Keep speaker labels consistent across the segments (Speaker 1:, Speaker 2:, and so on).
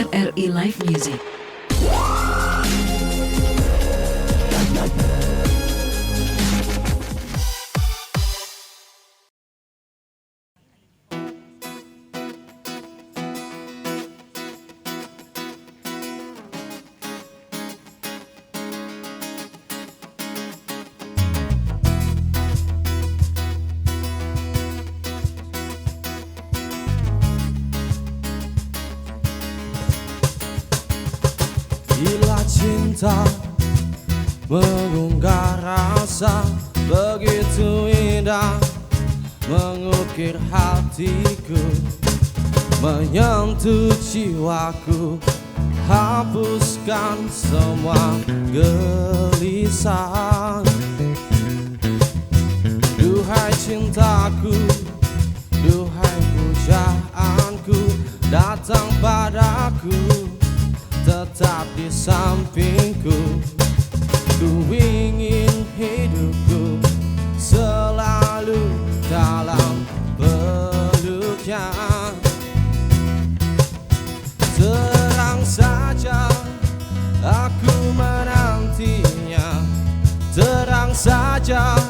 Speaker 1: RRI Live Music.
Speaker 2: Bila cinta mengunggah rasa begitu indah, mengukir hatiku, menyentuh jiwaku, hapuskan semua gelisah. Duhai cintaku, duhai pujaanku, datang padaku, tetap di sampingku. Ku ingin hidupku selalu dalam peluknya. Terang saja aku menantinya, terang saja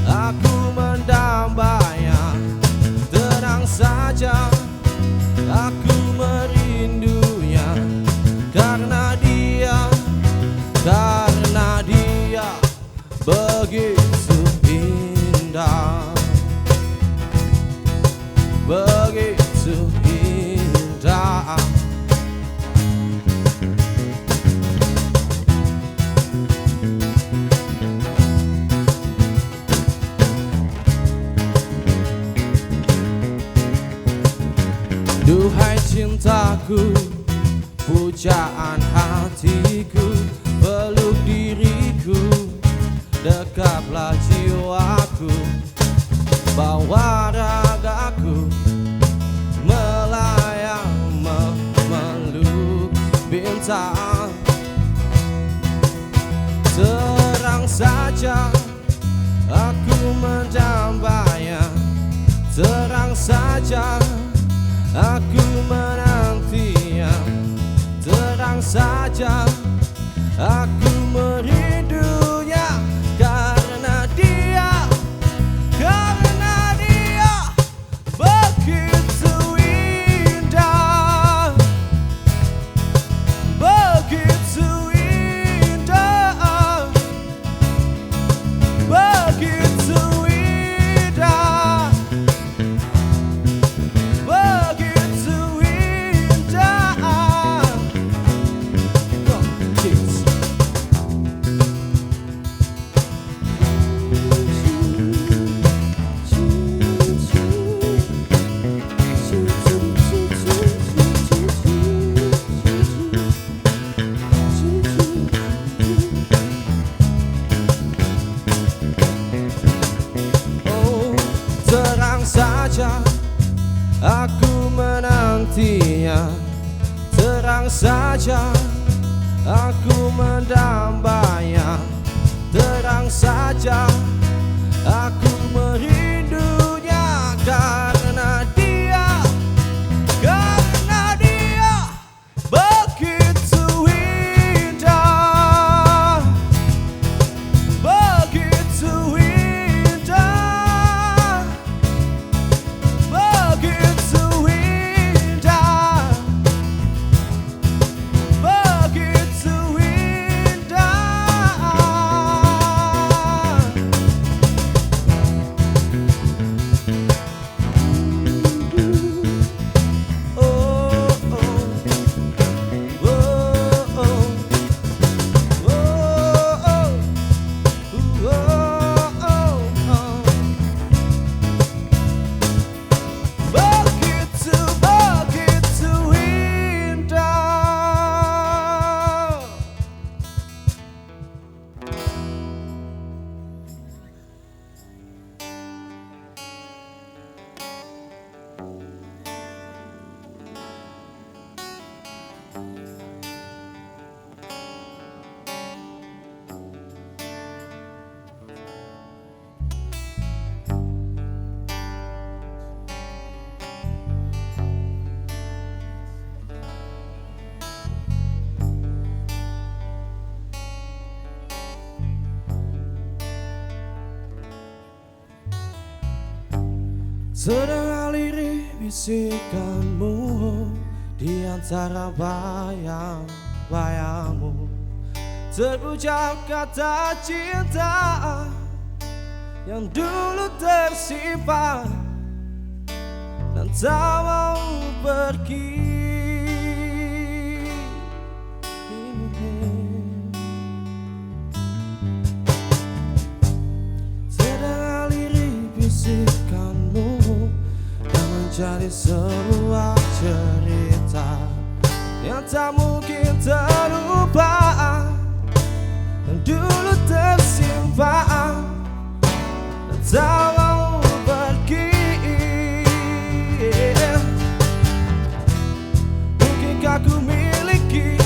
Speaker 2: aku mendambanya, terang saja aku merindunya. Karena dia begitu indah, begitu indah. Duhai cintaku, pujaan hatiku, peluk diriku, dekaplah jiwaku, bawa ragaku melayang memeluk bintang. Terang saja aku mendambanya, terang saja aku menantinya, terang saja aku merindunya. Karena dia begitu indah, begitu indah, begitu indah, begitu indah. Terang saja aku menantinya, terang saja aku mendambanya, terang saja aku merindunya. Karena dia begitu indah, begitu indah, begitu indah, begitu indah. Sedang aliri bisikanmu di antara bayang-bayangmu. Terucap kata cinta yang dulu tersimpan dan tak mau pergi. Sedang aliri bisikanmu yang menjadi sebuah cerita yang tak mungkin terlupa, yang dulu tersimpan dan tak mau pergi. Mungkinkah ku miliki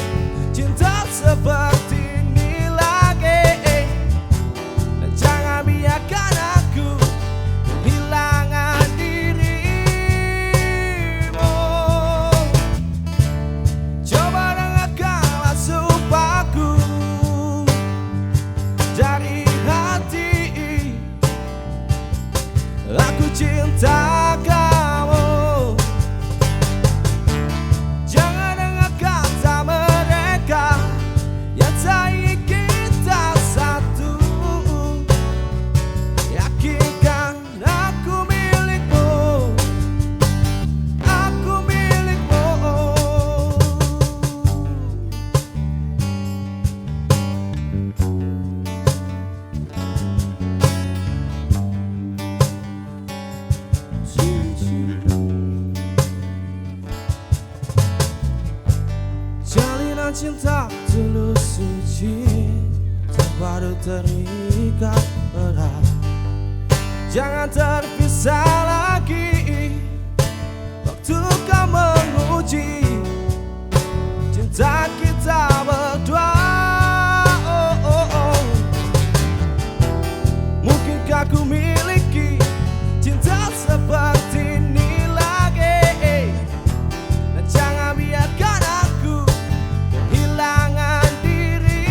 Speaker 2: cinta seperti ini lagi, dan jangan biarkan aku kehilangan dirimu. Coba dengarkanlah sumpahku dari hati, aku cinta kamu. Jangan dengar kata mereka yang tak ingin kita satu. Yakinkan aku milikmu, aku milikmu. Jalinan cinta tulus suci terpadu terikat erat. Jangan terpisah lagi, waktu kau menguji cinta kita berdua. Mungkinkah ku miliki cinta seperti ini lagi, dan jangan biarkan aku kehilangan dirimu.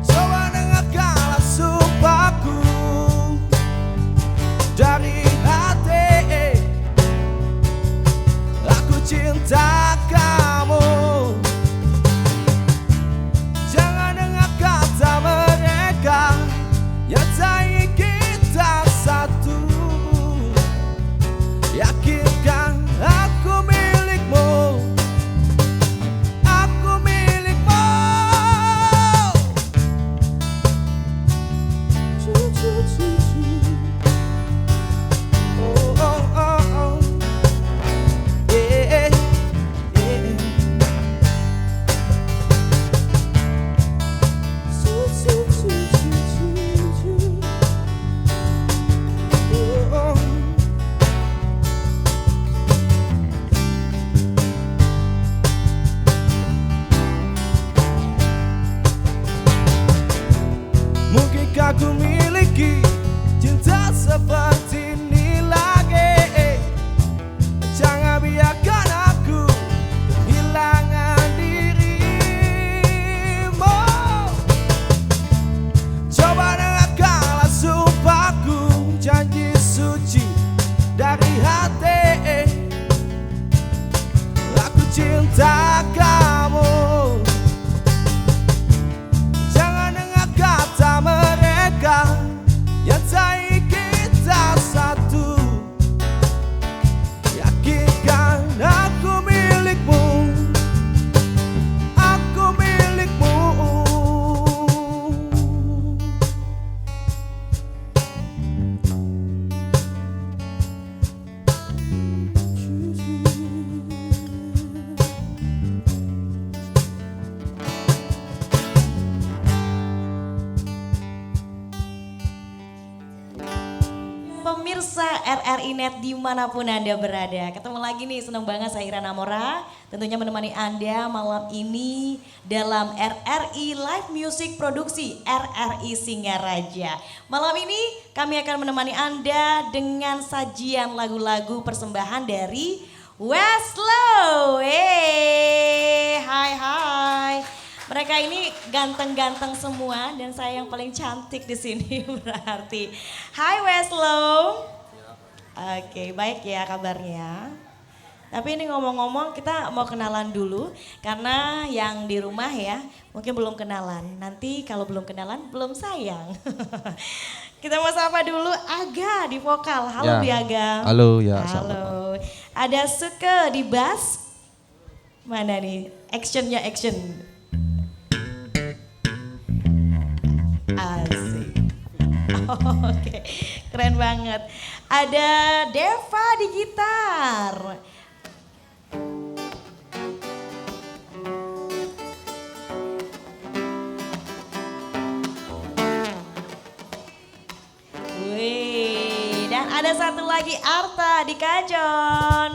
Speaker 2: Coba dengarkanlah sumpahku dari hati, aku cinta kamu. Jangan dengar kata mereka yang tak ingin kita satu. Yakinkan aku milikmu, aku milikmu. Oh, oh, oh, oh. Yeah, yeah. Oh, oh. Mungkinkah ku miliki cinta seperti ini lagi, jangan biarkan aku kehilangan dirimu. Coba dengarkanlah sumpahku, janji suci dari hati, aku cinta kamu. Jangan dengar kata mereka yang tak ingin kita satu. Yakinkan aku milikmu, aku milikmu.
Speaker 1: Pemirsa RRI Net dimanapun Anda berada, ketemu lagi nih, senang banget saya Ira Namora tentunya menemani Anda malam ini dalam RRI Live Music Produksi RRI Singaraja. Malam ini kami akan menemani Anda dengan sajian lagu-lagu persembahan dari Westlow. Hai hai. Mereka ini ganteng-ganteng semua dan saya yang paling cantik di sini berarti. Hai Weslo. Oke, baik ya kabarnya. Tapi ini ngomong-ngomong kita mau kenalan dulu karena yang di rumah ya mungkin belum kenalan. Nanti kalau belum kenalan belum sayang. Kita mau sapa dulu Aga di vokal. Halo Bi Aga.
Speaker 3: Halo ya.
Speaker 1: Halo. Ada Suke di bass. Mana nih? Actionnya action. Asik. Oke, keren banget. Ada Deva di gitar. Wih, dan ada satu lagi Arta di kajon.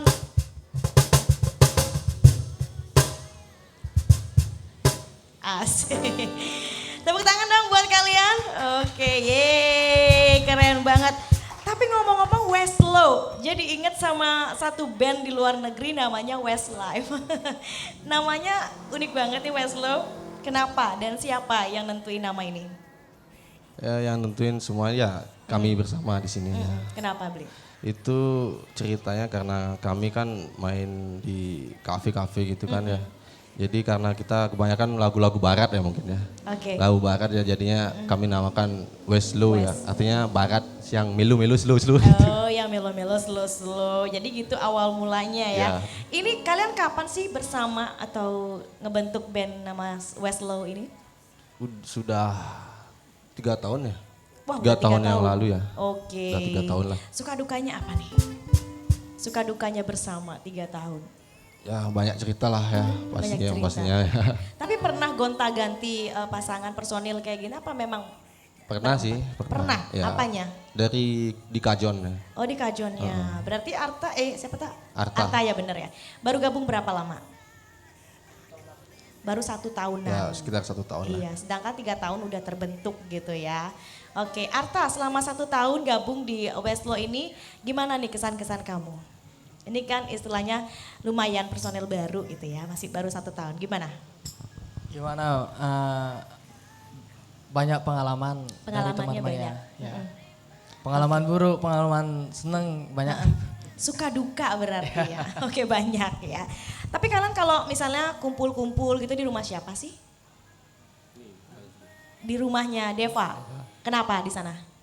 Speaker 1: Asik. Tepuk tangan dong buat kalian. Oke, yeay, keren banget. Tapi ngomong-ngomong Weslo, jadi inget sama satu band di luar negeri namanya Westlife. Namanya unik banget nih Weslo. Kenapa dan siapa yang nentuin nama ini?
Speaker 3: Ya, yang nentuin semua ya kami bersama di sini ya.
Speaker 1: Kenapa Bli?
Speaker 3: Itu ceritanya karena kami kan main di kafe-kafe gitu kan ya. Jadi karena kita kebanyakan lagu-lagu barat ya mungkin ya.
Speaker 1: Oke.
Speaker 3: Lagu barat ya jadinya kami namakan Weslo ya. Artinya barat yang milu-milu slow-slow gitu.
Speaker 1: Oh, yang melo-melo slow-slow. Jadi gitu awal mulanya ya.
Speaker 3: Ya.
Speaker 1: Ini kalian kapan sih bersama atau ngebentuk band nama Weslo ini?
Speaker 3: Sudah 3 tahun ya.
Speaker 1: Wah,
Speaker 3: 3
Speaker 1: udah 3
Speaker 3: tahun yang lalu ya.
Speaker 1: Oke.
Speaker 3: Udah 3 tahun lah.
Speaker 1: Suka dukanya apa nih? Suka dukanya bersama 3 tahun.
Speaker 3: Ya banyak cerita lah ya
Speaker 1: Banyak
Speaker 3: pastinya,
Speaker 1: cerita.
Speaker 3: pastinya ya.
Speaker 1: Tapi pernah gonta-ganti pasangan personil kayak gini apa memang?
Speaker 3: Pernah sih.
Speaker 1: Pernah?
Speaker 3: Ya.
Speaker 1: Apanya?
Speaker 3: Dari di Kajon ya.
Speaker 1: Oh di kajonnya. Berarti Arta, siapa tak?
Speaker 3: Arta.
Speaker 1: Ya bener ya. Baru gabung berapa lama? Baru 1 tahunan.
Speaker 3: Ya sekitar 1 tahun lah.
Speaker 1: Iya, sedangkan 3 tahun udah terbentuk gitu ya. Oke, Arta selama 1 tahun gabung di Weslo ini, gimana nih kesan-kesan kamu? Ini kan istilahnya lumayan personel baru gitu ya, masih baru 1 tahun. Gimana?
Speaker 4: Gimana? Banyak pengalaman dari
Speaker 1: Pengalamannya
Speaker 4: teman-temannya.
Speaker 1: banyak.
Speaker 4: Ya. Pengalaman buruk, pengalaman seneng banyak.
Speaker 1: Suka duka berarti ya. Oke, banyak ya. Tapi kalian kalau misalnya kumpul-kumpul gitu di rumah siapa sih? Di rumahnya Deva. Kenapa di sana?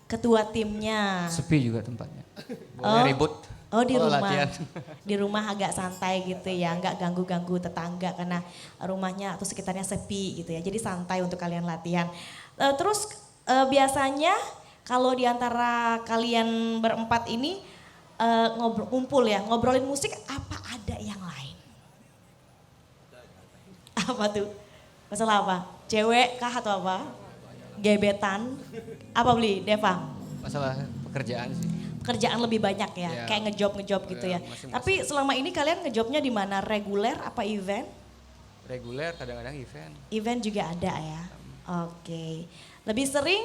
Speaker 1: Ketua timnya.
Speaker 5: Sepi juga tempatnya.
Speaker 1: Oh.
Speaker 5: Boleh ribut.
Speaker 1: Oh di
Speaker 5: Kalau
Speaker 1: rumah,
Speaker 5: latihan.
Speaker 1: di rumah agak santai gitu ya, nggak ganggu-ganggu tetangga karena rumahnya atau sekitarnya sepi gitu ya. Jadi santai untuk kalian latihan. Terus biasanya kalau di antara kalian berempat ini ngumpul ya, ngobrolin musik apa ada yang lain? Apa tuh? Masalah apa? Cewek kah atau apa? Gebetan? Apa Beli, Deva?
Speaker 5: Masalah pekerjaan sih.
Speaker 1: Pekerjaan lebih banyak ya,
Speaker 5: Ya.
Speaker 1: kayak ngejob gitu ya.
Speaker 5: Masing-masing.
Speaker 1: Tapi selama ini kalian ngejobnya di mana? Reguler apa event?
Speaker 5: Reguler, kadang-kadang event.
Speaker 1: Event juga ada ya. Oke. Lebih sering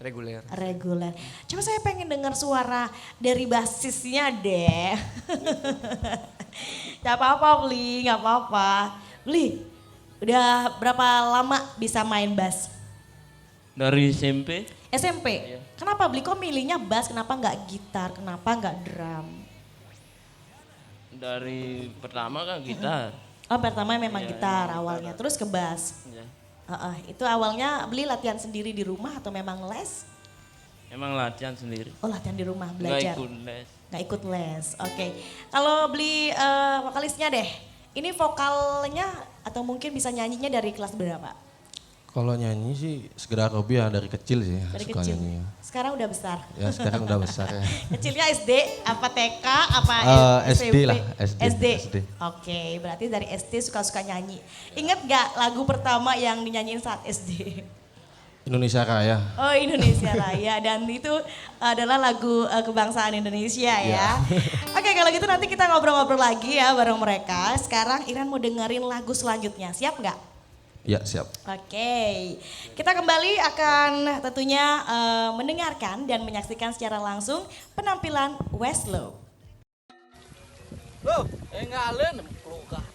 Speaker 5: Reguler.
Speaker 1: reguler. Coba saya pengen dengar suara dari basisnya deh. Gak apa-apa Bli, gak apa-apa. Bli, udah berapa lama bisa main bass?
Speaker 6: Dari SMP,
Speaker 1: SMP? Kenapa Bli kok milihnya bass, kenapa nggak gitar, kenapa nggak drum?
Speaker 6: dari pertama kan gitar.
Speaker 1: Oh pertama memang gitar awalnya, terus ke bass.
Speaker 6: Ya.
Speaker 1: Itu awalnya Beli latihan sendiri di rumah atau memang les?
Speaker 6: Emang latihan sendiri.
Speaker 1: Oh latihan di rumah,
Speaker 6: Nggak
Speaker 1: belajar.
Speaker 6: ikut les.
Speaker 1: Nggak ikut les, oke. Kalau Beli vokalisnya deh, ini vokalnya atau mungkin bisa nyanyinya dari kelas berapa?
Speaker 3: Kalau nyanyi sih sekedar hobi ya dari kecil sih
Speaker 1: Dari
Speaker 3: suka
Speaker 1: kecil?
Speaker 3: nyanyi.
Speaker 1: Sekarang udah besar.
Speaker 3: Ya sekarang udah besar ya.
Speaker 1: Kecilnya SD, apa TK, apa
Speaker 3: SD
Speaker 1: SMP?
Speaker 3: lah, SD.
Speaker 1: Oke, berarti dari SD suka-suka nyanyi. Ingat gak lagu pertama yang dinyanyiin saat SD?
Speaker 3: Indonesia Raya.
Speaker 1: Oh Indonesia Raya, dan itu adalah lagu kebangsaan Indonesia ya. Oke kalau gitu nanti kita ngobrol-ngobrol lagi ya bareng mereka. Sekarang Iran mau dengerin lagu selanjutnya, siap nggak?
Speaker 3: Ya siap.
Speaker 1: Oke, kita kembali akan tentunya mendengarkan dan menyaksikan secara langsung penampilan Weslo.
Speaker 5: Loh, enggak alen pelukah.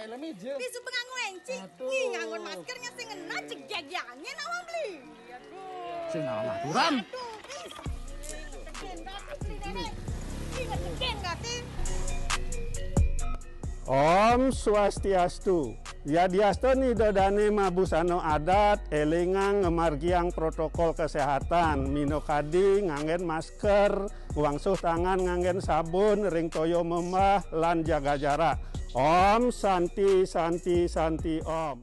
Speaker 7: Bisa nganggo encing. Ih, nganggo maskernya sing ngena cegegyane nawa beli.
Speaker 8: Sing aturan.
Speaker 7: Aduh, is. Tegen gati beli dede. Ih, tegen gati.
Speaker 9: Om Swastiastu. Yadiasto nidodane mabusano adat, elingang ngemargiang protokol kesehatan, minokadi nganggen masker, wangsuh tangan nganggen sabun, ring toyo memah, lan jaga jarak. Om Santi Santi Santi Om.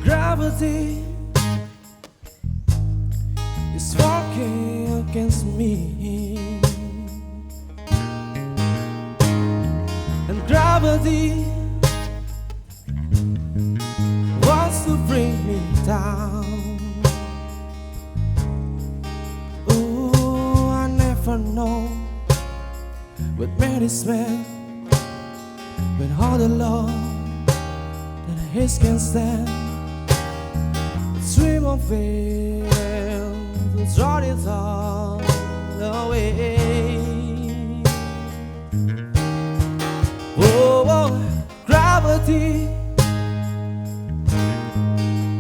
Speaker 2: Gravity is walking against me, and gravity wants to bring me down. Ooh, I never know what made this man, when all the love that his can stand. Dream of it, draw it all away. Oh, oh, gravity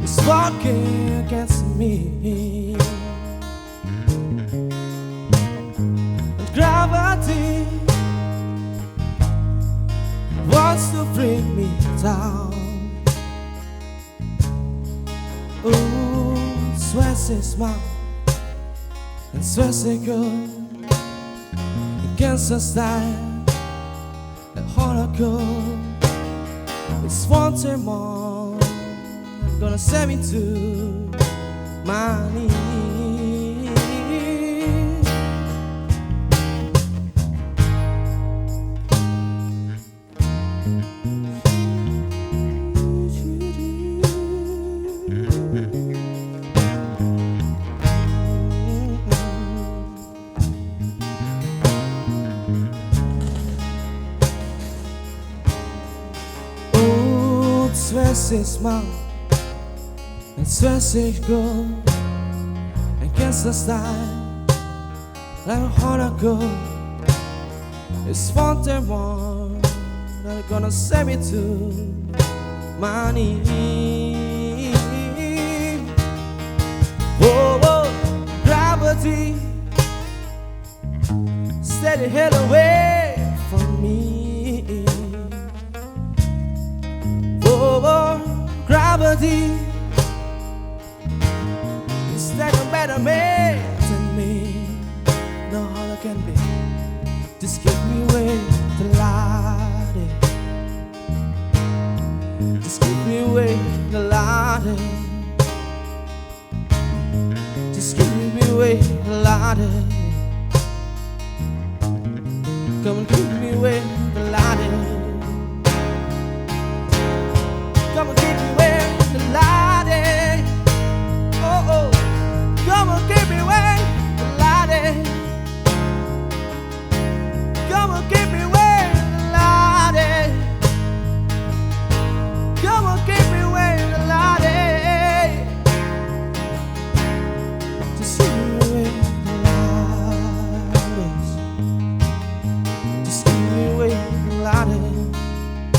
Speaker 2: is walking against me, and gravity wants to bring me down. Ooh, Sweats is mine, and Sweats is good against the style that heart of good. It's wanting more, I'm gonna send me to my knees. Sweats is mine, and Sweats is good against the style like a heart of gold. It's wanting one that gonna send me to my knees. Whoa, whoa, gravity, steady head away from me. Oh, gravity is like a better man than me. No harder can be. Just give me away the light. Just give me away the light. Just give me away the light. Come and give me away the light. Come and keep me where the light is. Oh, oh. Come and keep me where the light is. Come and keep me where the light is. Come and keep me where the light is. Just keep me where the light is. Just keep me where the light is.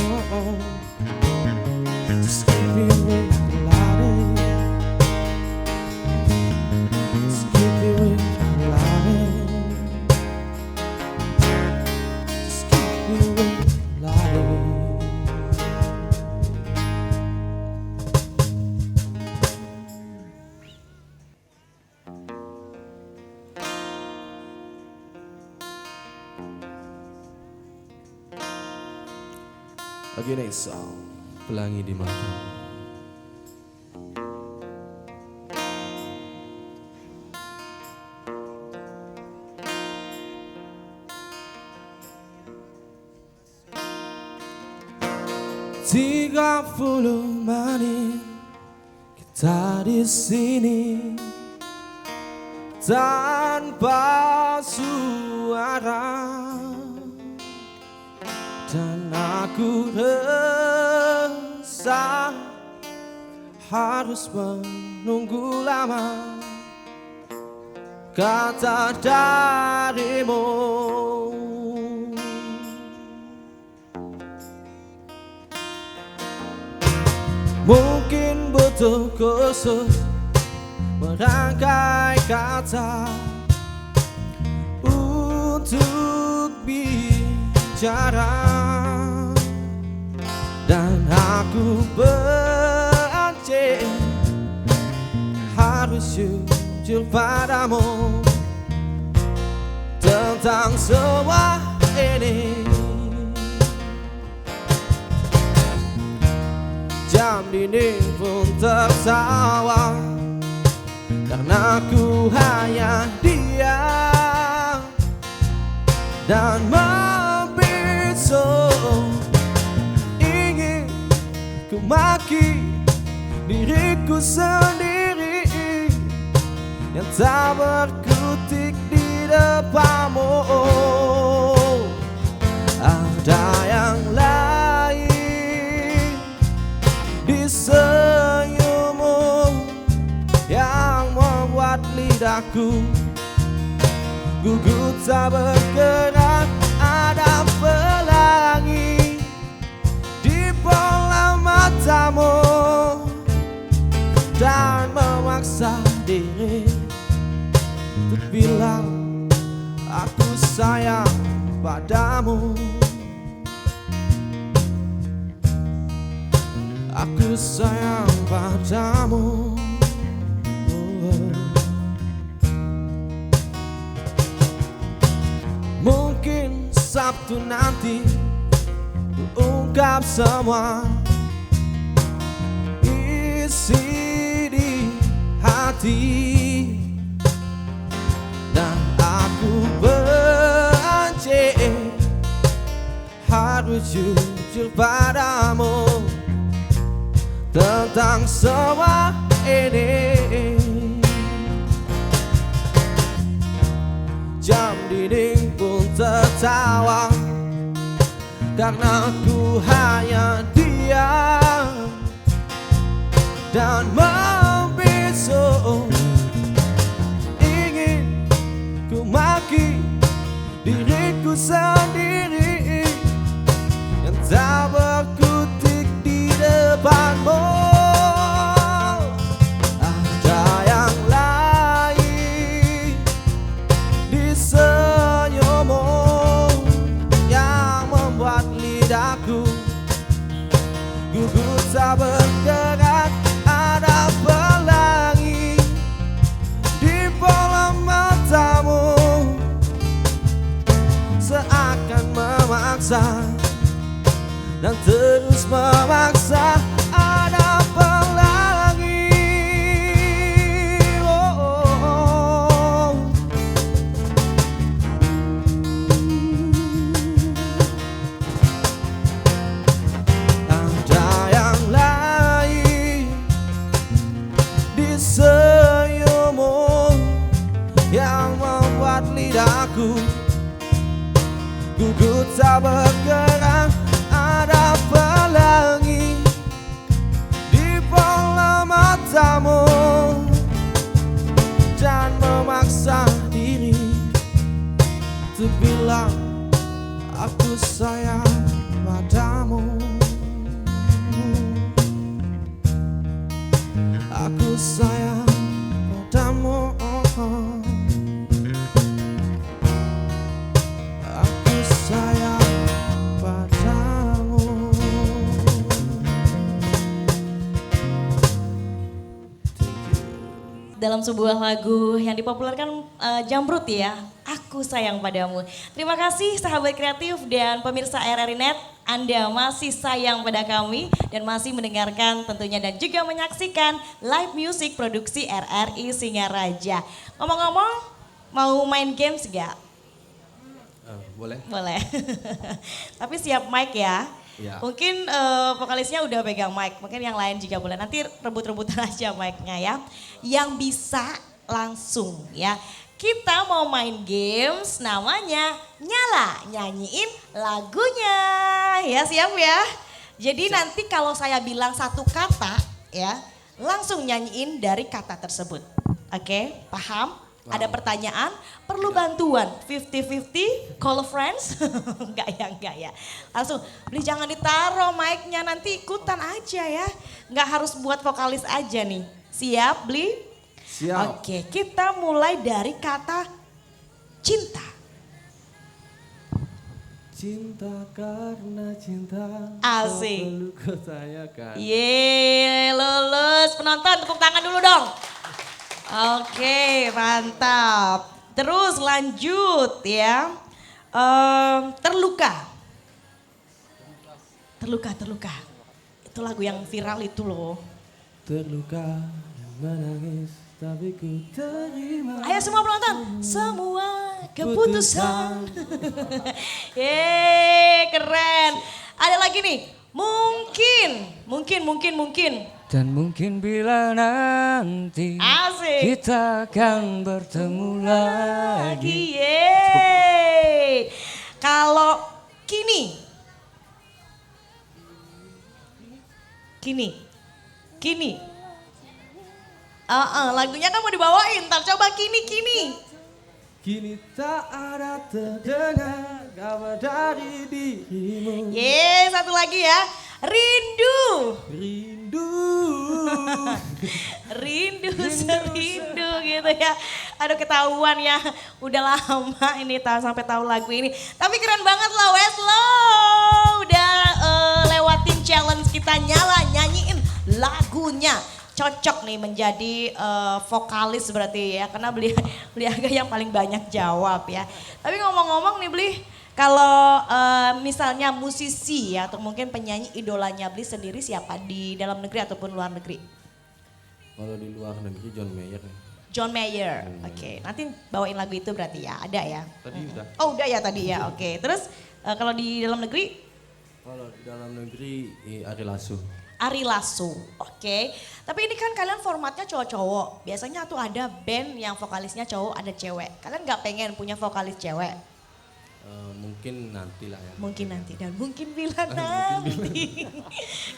Speaker 2: Oh, oh. Just keep me with the light. Just keep me with the light. Just keep me with the light. Lagi next song.
Speaker 3: Pelangi di mata.
Speaker 2: Tiga puluh menit kita di sini, tanpa suara, dan aku resah harus menunggu lama kata darimu. Mungkin butuh khusus merangkai kata untuk bicara, dan aku benci harus jujur padamu tentang semua ini. Jam dinding pun tertawa karena ku hanya diam dan membisu. Ingin ku maki diriku sendiri yang tak berkutik di depanmu. Ada yang lain di senyummu yang membuat lidahku gugut tak bergerak. Ada pelangi di bola matamu dan memaksa diri untuk bilang aku sayang padamu. Aku sayang padamu. Mungkin Sabtu nanti ku ungkap semua isi di hati, dan aku benci harus jujur padamu tentang semua ini. Jam dinding pun tertawa karena ku hanya diam dan membisu. Ingin ku maki diriku sendiri yang tak berkutik di depanmu. Ada yang lain di senyummu yang membuat lidahku gugut tak bergerak. Ada pelangi di bola matamu seakan memaksa dan terus memaksa. Ada pelangi, oh, oh, oh. Ada yang lain di senyummu yang membuat lidahku gugut tak bergerak. Ada pelangi di bola matamu dan memaksa diri untuk bilang aku sayang padamu. Aku sayang padamu. Aku sayang padamu.
Speaker 1: Dalam sebuah lagu yang dipopulerkan Jamrut ya, Aku Sayang Padamu. Terima kasih sahabat kreatif dan pemirsa RRI Net, Anda masih sayang pada kami dan masih mendengarkan tentunya dan juga menyaksikan live music produksi RRI Singaraja. Ngomong-ngomong, mau main games gak?
Speaker 3: Boleh?
Speaker 1: Boleh. Tapi siap mic ya.
Speaker 3: Ya.
Speaker 1: Mungkin vokalisnya udah pegang mic, mungkin yang lain juga boleh. Nanti rebut-rebutan aja mic-nya ya. Yang bisa langsung ya. Kita mau main games namanya Nyala Nyanyiin Lagunya. Ya siap ya? Jadi nanti kalau saya bilang satu kata ya, langsung nyanyiin dari kata tersebut. Oke, paham? Ada pertanyaan, perlu bantuan 50-50, call a friends? Enggak ya. Langsung, beli jangan ditaruh mic-nya, nanti ikutan aja ya. Enggak harus buat vokalis aja nih. Siap beli?
Speaker 3: Siap.
Speaker 1: Oke, kita mulai dari kata cinta.
Speaker 3: Cinta karena cinta.
Speaker 1: Asik.
Speaker 3: Tak perlu kau tanyakan.
Speaker 1: Yeay, lulus. Penonton tepuk tangan dulu dong. Oke, mantap. Terus lanjut ya. Terluka. Terluka. Itu lagu yang viral itu loh.
Speaker 3: Terluka dan menangis tapi ku terima.
Speaker 1: Ayo semua penonton. Semua keputusan. Yeay, keren. Ada lagi nih. Mungkin.
Speaker 5: Dan mungkin bila nanti
Speaker 1: Asik.
Speaker 5: kita akan bertemu lagi.
Speaker 1: Yeay. Kalau kini. Lagunya kan mau dibawain, ntar coba kini.
Speaker 3: Kini tak ada terdengar kabar dari dirimu.
Speaker 1: Yeay, satu lagi ya. Rindu serindu gitu ya. Aduh ketahuan ya, udah lama ini sampai tahu lagu ini. Tapi keren banget lah Westlow. Udah lewatin challenge kita Nyala Nyanyiin Lagunya. Cocok nih menjadi vokalis berarti ya. Karena beli agak yang paling banyak jawab ya. Tapi ngomong-ngomong nih Beli. Kalau misalnya musisi ya atau mungkin penyanyi idolanya Bli sendiri siapa di dalam negeri ataupun luar negeri?
Speaker 3: Kalau di luar negeri John Mayer.
Speaker 1: John Mayer, oke. Nanti bawain lagu itu berarti ya, ada ya?
Speaker 3: Tadi udah.
Speaker 1: Oh udah ya tadi ya, oke. Terus kalau di dalam negeri?
Speaker 3: Kalau di dalam negeri Ari Lasso.
Speaker 1: Ari Lasso, oke. Tapi ini kan kalian formatnya cowok-cowok. Biasanya tuh ada band yang vokalisnya cowok, ada cewek. Kalian nggak pengen punya vokalis cewek?
Speaker 3: Mungkin nanti lah ya.
Speaker 1: Mungkin nanti dan mungkin bila nanti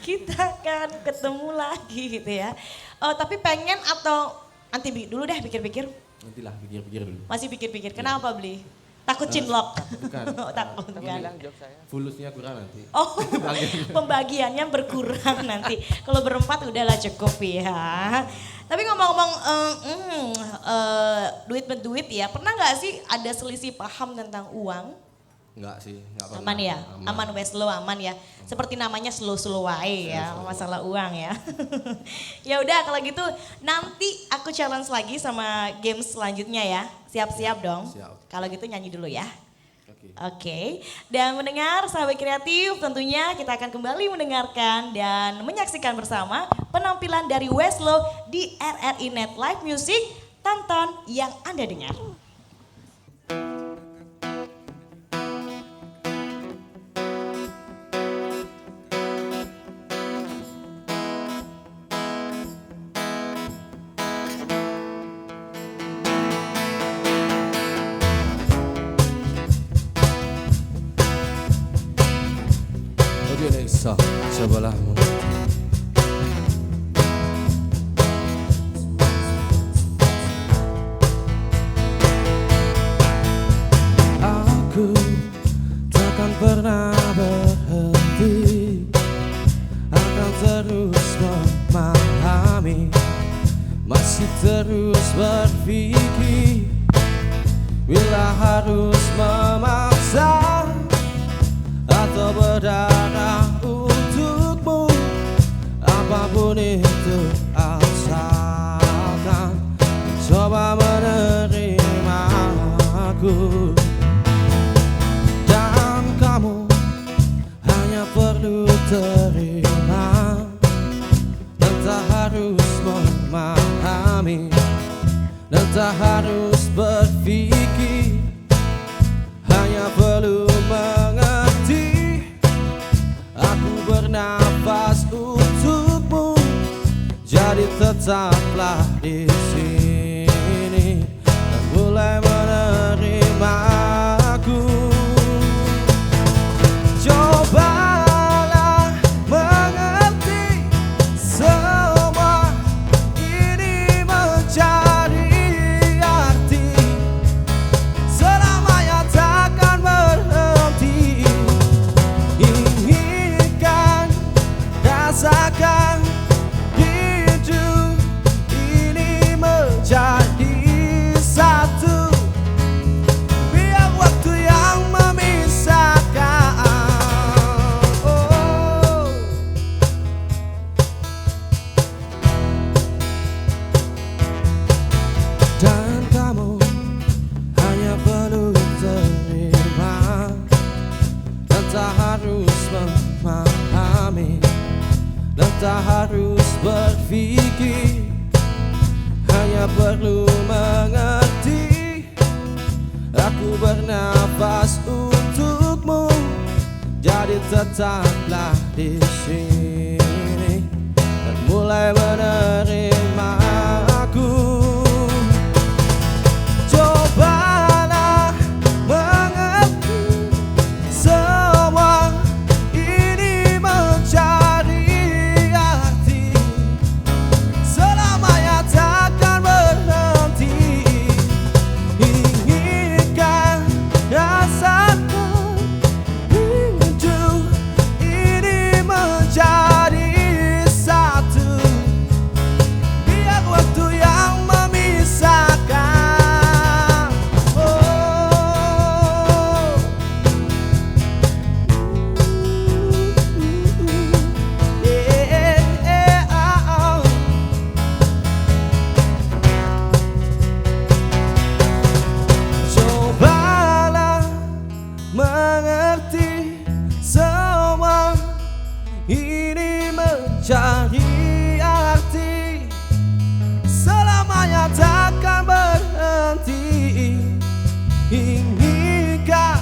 Speaker 1: kita akan ketemu lagi gitu ya. Tapi pengen atau nanti dulu deh pikir-pikir.
Speaker 3: Nantilah pikir-pikir dulu.
Speaker 1: Masih pikir-pikir. Kenapa Bli? Takut cinlok?
Speaker 3: Bukan.
Speaker 1: Takut kan?
Speaker 3: Fulusnya kurang nanti.
Speaker 1: Oh, pembagiannya berkurang nanti. Kalau berempat udahlah cukup ya. Tapi ngomong-ngomong duit ya, pernah nggak sih ada selisih paham tentang uang?
Speaker 3: Enggak sih, enggak pernah.
Speaker 1: Aman ya, aman Westlow aman ya. Seperti namanya slow wae ya, masalah uang ya. Ya udah kalau gitu nanti aku challenge lagi sama games selanjutnya ya. Siap-siap dong.
Speaker 3: Siap.
Speaker 1: Kalau gitu nyanyi dulu ya.
Speaker 3: Oke.
Speaker 1: Dan mendengar sahabat kreatif tentunya kita akan kembali mendengarkan dan menyaksikan bersama penampilan dari Westlow di RRI Net Live Music. Tonton yang Anda dengar.
Speaker 3: Alexa, cobalah aku takkan pernah berhenti, akan terus memahami, masih terus berpikir bila harus memaksa atau berdarah untukmu, apapun itu asalkan coba menerima aku. Dan kamu hanya perlu terima, dan tak harus memahami, dan tak harus berpikir, hanya perlu mengerti. Aku bernafas untukmu, jadi tetaplah di sini.
Speaker 2: tak harus berpikir, hanya perlu mengerti. Aku bernafas untukmu, jadi tetaplah di sini dan mulai menerima aku. Cobalah mengerti, semua ini mencari arti, selamanya takkan berhenti. Inginkan rasakan hidup ini menjadi satu, biar waktu yang memisahkan. Cobalah mengerti, semua ini mencari arti, selamanya takkan berhenti. Inginkan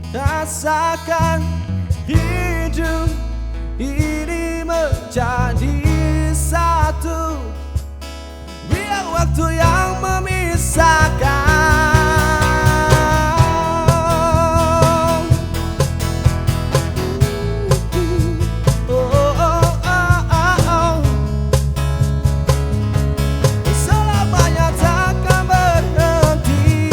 Speaker 2: rasakan hidup ini menjadi satu, biar waktu yang memisahkan. Selamanya takkan berhenti.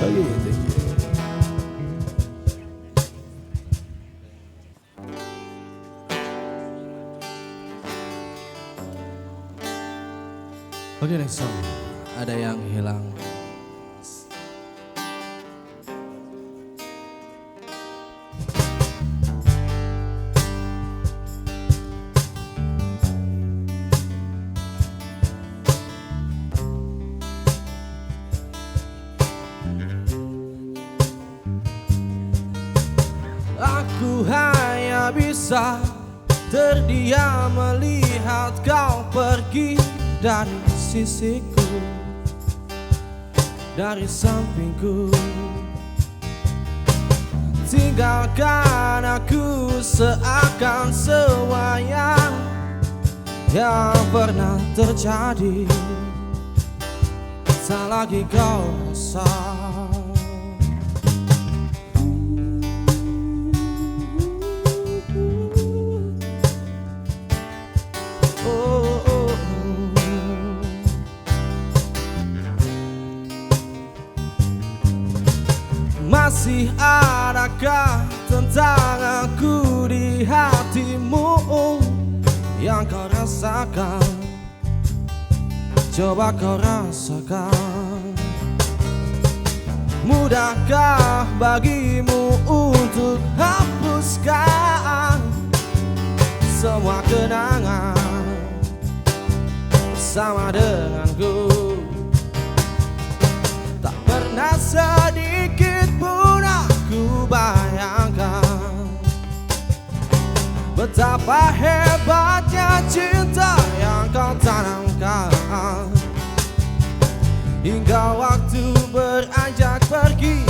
Speaker 2: Okay, thank you. Oke, next song. Ada yang hilang. Aku hanya bisa terdiam melihat kau pergi dari sisiku, dari sampingku. Tinggalkan aku seakan semuanya yang pernah terjadi tak lagi kau rasa. Masih adakah tentang aku di hatimu yang kau rasakan? Coba kau rasakan. Mudahkah bagimu untuk hapuskan semua kenangan bersama denganku? Tak pernah sedikit pun aku bayangkan betapa hebatnya cinta yang kau tanamkan. Hingga waktu beranjak pergi,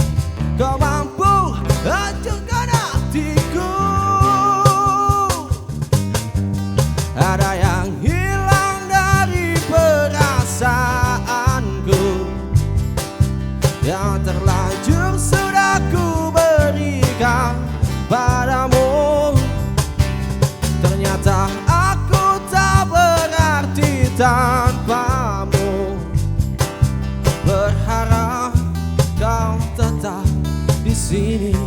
Speaker 2: kau mampu hancurkan hatiku. Ada yang hilang dari perasaanku, yang terlanjur sudah ku berikan padamu. Ternyata aku tak berarti tanpamu. Berharap kau tetap di sini,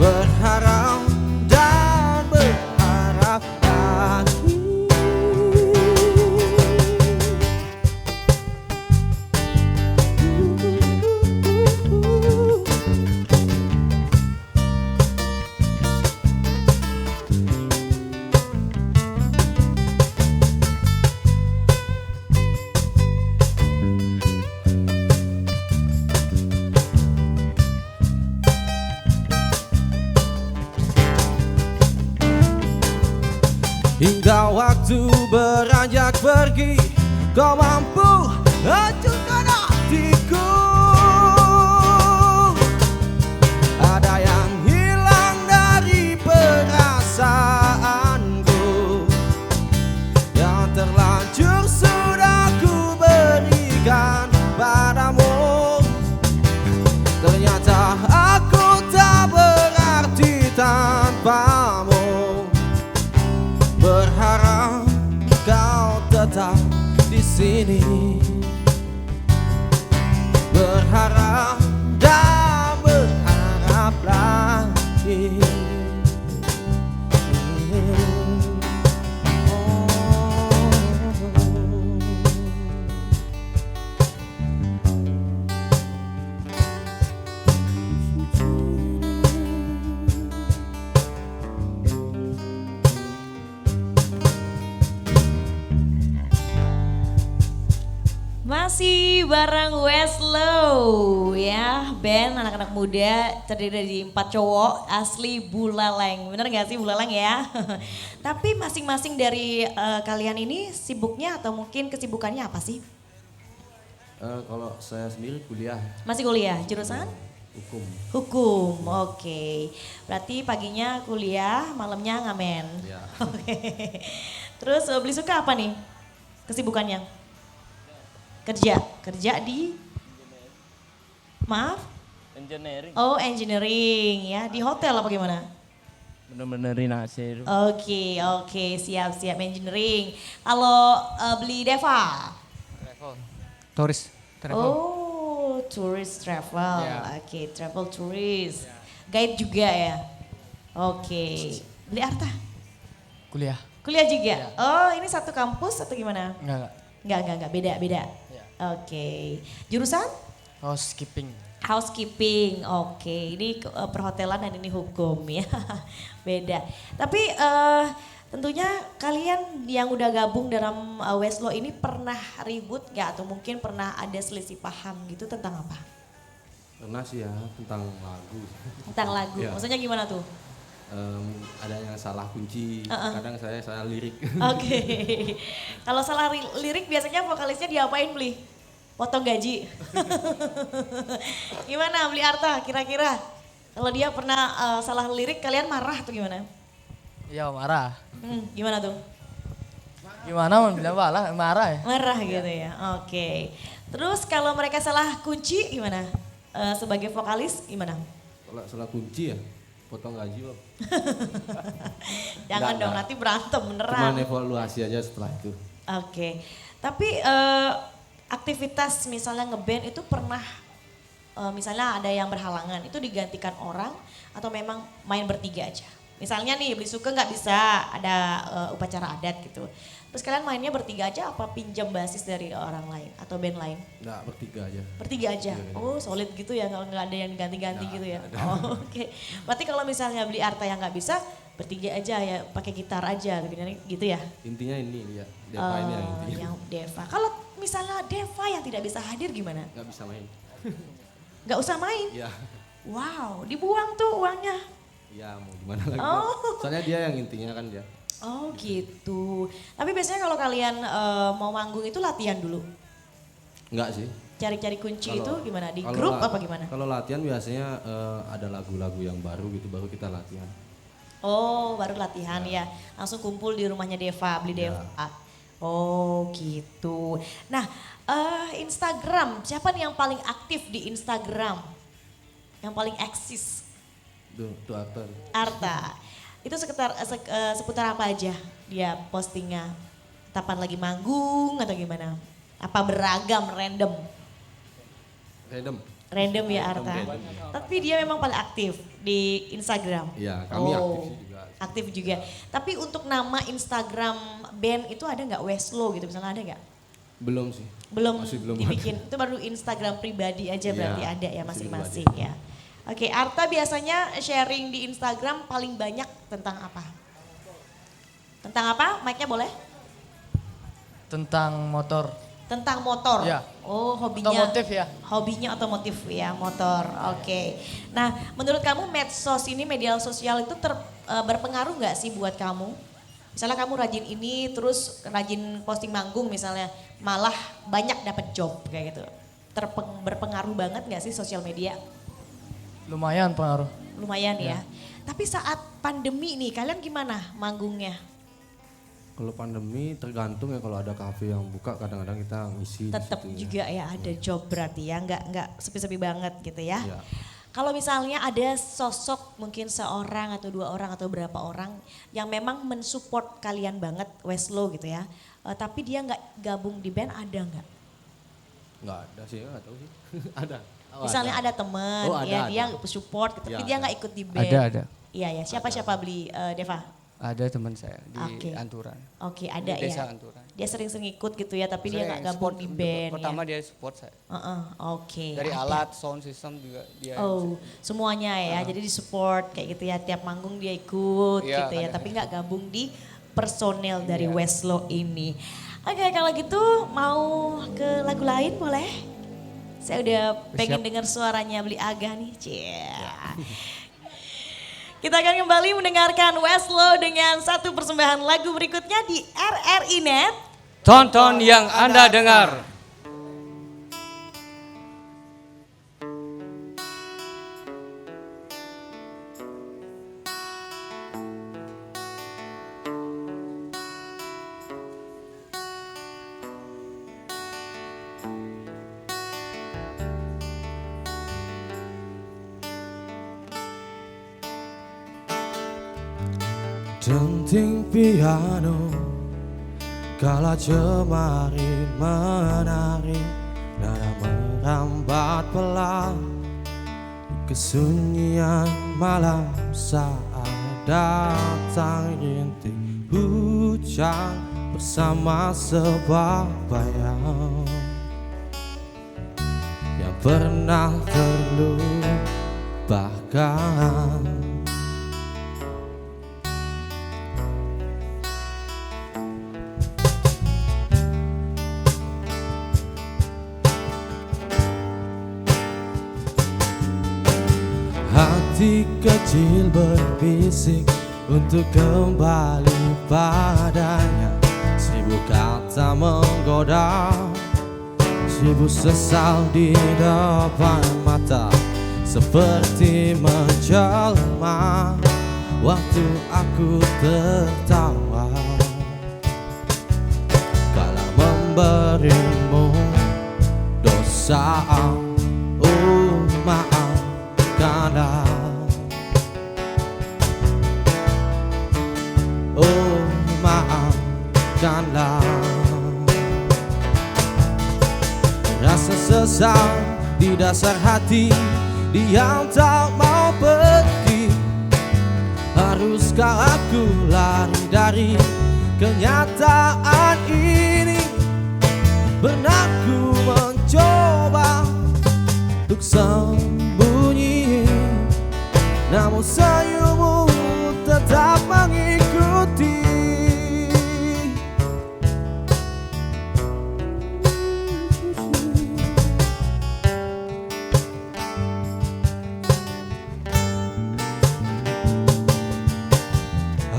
Speaker 2: berharap dan berharap lagi. waktu beranjak pergi, kau mampu hancurkan hatiku. Ada yang hilang dari perasaanku, yang terlanjur sudah ku berikan padamu. Ternyata aku tak berarti tanpamu. Berharap kau tetap di sini, berharap dan berharap lagi.
Speaker 1: Masih bareng Westlow ya, band anak-anak muda terdiri dari 4 cowok asli Buleleng. Bener gak sih Buleleng ya? Tapi masing-masing dari kalian ini sibuknya atau mungkin kesibukannya apa sih?
Speaker 3: Kalau saya sendiri kuliah
Speaker 1: Masih kuliah, jurusan?
Speaker 3: hukum.
Speaker 1: Hukum, oke. Berarti paginya kuliah, malamnya ngamen.
Speaker 3: Ya.
Speaker 1: Oke. Terus beli suka apa nih kesibukannya? Kerja di, maaf?
Speaker 6: Engineering.
Speaker 1: Oh engineering ya, di hotel apa gimana?
Speaker 6: Bener-benerin AC itu.
Speaker 1: Oke, siap engineering. Kalau beli Deva?
Speaker 5: Turis. Travel.
Speaker 1: Oh, tourist travel.
Speaker 5: Ya.
Speaker 1: Oke, travel tourist. Guide juga ya? Oke. Beli Arta?
Speaker 5: Kuliah.
Speaker 1: Kuliah juga? Oh, ini satu kampus atau gimana?
Speaker 5: Enggak.
Speaker 1: Enggak, beda.
Speaker 5: Ya.
Speaker 1: Oke. Jurusan?
Speaker 5: Housekeeping.
Speaker 1: Housekeeping, oke. Ini perhotelan dan ini hukum ya. Beda. Tapi tentunya kalian yang udah gabung dalam Westlow ini pernah ribut gak? Atau mungkin pernah ada selisih paham gitu tentang apa?
Speaker 3: Pernah sih ya, tentang lagu.
Speaker 1: Tentang lagu,
Speaker 3: Ya.
Speaker 1: maksudnya gimana tuh?
Speaker 3: Ada yang salah kunci, kadang saya salah lirik.
Speaker 1: Oke. Kalau salah lirik biasanya vokalisnya diapain beli? Potong gaji. Gimana beli Arta kira-kira? Kalau dia pernah salah lirik kalian marah atau gimana?
Speaker 5: Iya marah.
Speaker 1: Gimana tuh?
Speaker 5: Gimana mau bilang marah ya?
Speaker 1: Marah gitu ya, oke. Terus kalau mereka salah kunci gimana? Sebagai vokalis gimana?
Speaker 3: Kalau salah kunci ya, potong gaji Bob.
Speaker 1: Jangan
Speaker 3: Enggak,
Speaker 1: dong,
Speaker 3: enggak.
Speaker 1: nanti berantem beneran.
Speaker 3: Cuman evaluasi aja setelah itu.
Speaker 1: Oke, tapi aktivitas misalnya ngeband itu pernah misalnya ada yang berhalangan, itu digantikan orang atau memang main bertiga aja? Misalnya nih beli suka nggak bisa, ada upacara adat gitu. Terus kalian mainnya bertiga aja apa pinjam basis dari orang lain atau band lain?
Speaker 3: Enggak, bertiga aja.
Speaker 1: Bertiga aja? Oh solid gitu ya, kalau nggak ada yang ganti-ganti gitu ya? Oh, oke. Berarti kalau misalnya beli Arta yang nggak bisa, bertiga aja ya, pakai gitar aja gitu ya?
Speaker 3: Intinya ini ya, Deva ini yang intinya.
Speaker 1: Yang Deva. Kalau misalnya Deva yang tidak bisa hadir gimana?
Speaker 3: Nggak bisa main.
Speaker 1: Nggak usah main?
Speaker 3: Iya.
Speaker 1: Wow, dibuang tuh uangnya.
Speaker 3: Iya, mau gimana lagi.
Speaker 1: Oh.
Speaker 3: Soalnya dia yang intinya kan dia.
Speaker 1: Oh gitu. Tapi biasanya kalau kalian mau manggung itu latihan dulu?
Speaker 3: Enggak sih.
Speaker 1: Cari-cari kunci itu gimana? Di
Speaker 3: kalau
Speaker 1: grup
Speaker 3: la-
Speaker 1: apa gimana?
Speaker 3: Kalau latihan biasanya ada lagu-lagu yang baru gitu, baru kita latihan.
Speaker 1: Oh baru latihan ya. Langsung kumpul di rumahnya Deva, beli
Speaker 3: Ya.
Speaker 1: Deva. Oh gitu. Nah Instagram, siapa nih yang paling aktif di Instagram? Yang paling eksis?
Speaker 3: Tuh aktor.
Speaker 1: Arta. Itu seputar apa aja dia postingnya? Kapan lagi manggung atau gimana? Apa beragam, random? Random ya Arta. Tapi dia memang paling aktif di Instagram.
Speaker 3: Iya, kami aktif sih juga.
Speaker 1: Aktif juga. Tapi untuk nama Instagram band itu ada nggak Westlow gitu misalnya ada nggak?
Speaker 3: Belum sih.
Speaker 1: Belum
Speaker 3: Masih belum
Speaker 1: dibikin. Itu baru Instagram pribadi aja
Speaker 3: Iya,
Speaker 1: berarti ada ya
Speaker 3: masih
Speaker 1: masing-masing ya. Oke, Arta biasanya sharing di Instagram paling banyak tentang apa? Tentang apa? Mic-nya boleh?
Speaker 5: Tentang motor.
Speaker 1: Tentang motor.
Speaker 5: Ya.
Speaker 1: Oh, hobinya.
Speaker 5: Otomotif ya.
Speaker 1: Hobinya otomotif ya, motor. Oke. Nah, menurut kamu medsos ini, media sosial itu berpengaruh nggak sih buat kamu? Misalnya kamu rajin ini terus rajin posting manggung misalnya, malah banyak dapat job kayak gitu. Berpengaruh banget gak sih sosial media?
Speaker 5: Lumayan pengaruh.
Speaker 1: Lumayan ya. Tapi saat pandemi nih kalian gimana manggungnya?
Speaker 3: Kalau pandemi tergantung ya, kalau ada kafe yang buka kadang-kadang kita ngisi.
Speaker 1: Tetap juga ya ada job berarti ya, nggak sepi-sepi banget gitu ya.
Speaker 3: Ya.
Speaker 1: Kalau misalnya ada sosok mungkin seorang atau dua orang atau berapa orang yang memang mensupport kalian banget Westlo gitu ya, tapi dia nggak gabung di band, ada nggak?
Speaker 3: Nggak ada sih, nggak tahu sih. Ada.
Speaker 1: Misalnya ada teman
Speaker 3: Oh,
Speaker 1: ya
Speaker 3: ada.
Speaker 1: dia support tapi
Speaker 3: Ya,
Speaker 1: dia
Speaker 3: ada.
Speaker 1: nggak ikut di band.
Speaker 8: Ada.
Speaker 1: Iya ya, siapa beli Deva?
Speaker 8: Ada teman saya di
Speaker 1: Oke.
Speaker 8: Anturan.
Speaker 1: Oke, ada
Speaker 8: Di Desa
Speaker 1: ya.
Speaker 8: Anturan.
Speaker 1: Dia sering-sering ikut gitu ya, tapi dia nggak
Speaker 8: Saya
Speaker 1: gabung
Speaker 8: support
Speaker 1: di
Speaker 8: dulu.
Speaker 1: band
Speaker 8: Pertama
Speaker 1: ya.
Speaker 8: dia support saya.
Speaker 1: Oke.
Speaker 8: Dari
Speaker 1: ada.
Speaker 8: alat, sound system juga dia.
Speaker 1: Oh, semuanya ya. Jadi disupport kayak gitu ya. Tiap manggung dia ikut
Speaker 8: Iya,
Speaker 1: gitu ya.
Speaker 8: kadang.
Speaker 1: Tapi nggak gabung di personel dari
Speaker 8: Iya.
Speaker 1: Westlo ini. Oke, kalau gitu mau ke lagu lain boleh? Saya udah pengen dengar suaranya Beli Agah nih. Kita akan kembali mendengarkan Westlo dengan satu persembahan lagu berikutnya di RRI Net.
Speaker 8: Tonton yang Anda dengar.
Speaker 2: Denting piano kala jemari menari, nada merambat pelan kesunyian malam saat datang rintik hujan bersama sebuah bayang yang pernah terlupakan. Hati kecil berbisik untuk kembali padanya. Sibuk kata menggoda, sibuk sesal di depan mata. Seperti menjelma waktu aku tertawa kala memberimu dosa. Oh maaf karena oh maafkanlah. Rasa sesal di dasar hati, diam tak mau pergi. Haruskah aku lari dari kenyataan ini? Benar ku mencoba untuk sembunyi, namun senyummu tetap mengikuti.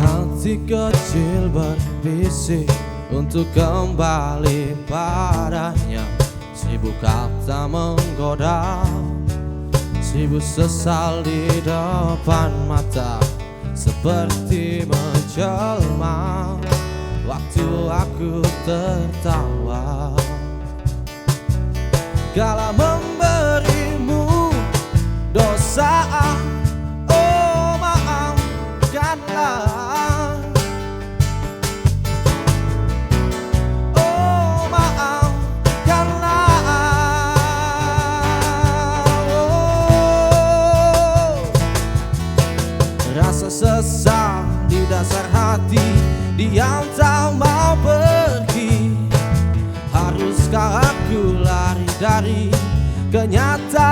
Speaker 2: Hati kecil berbisik untuk kembali padanya. Sibuk kata menggoda, sibuk sesal di depan mata. Seperti menjelma waktu aku tertawa kala memberimu dosa. Oh maafkanlah, oh maafkanlah. Oh, rasa sesal di dasar hati, diam tak mau pergi. Haruskah aku lari dari kenyataan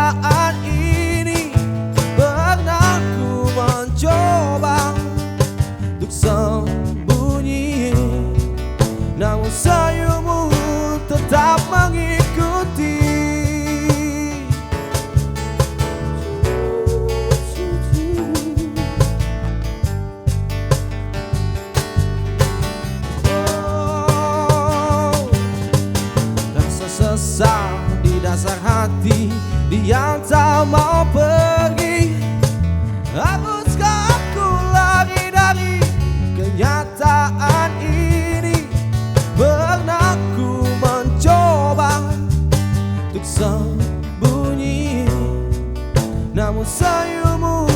Speaker 2: namun senyummu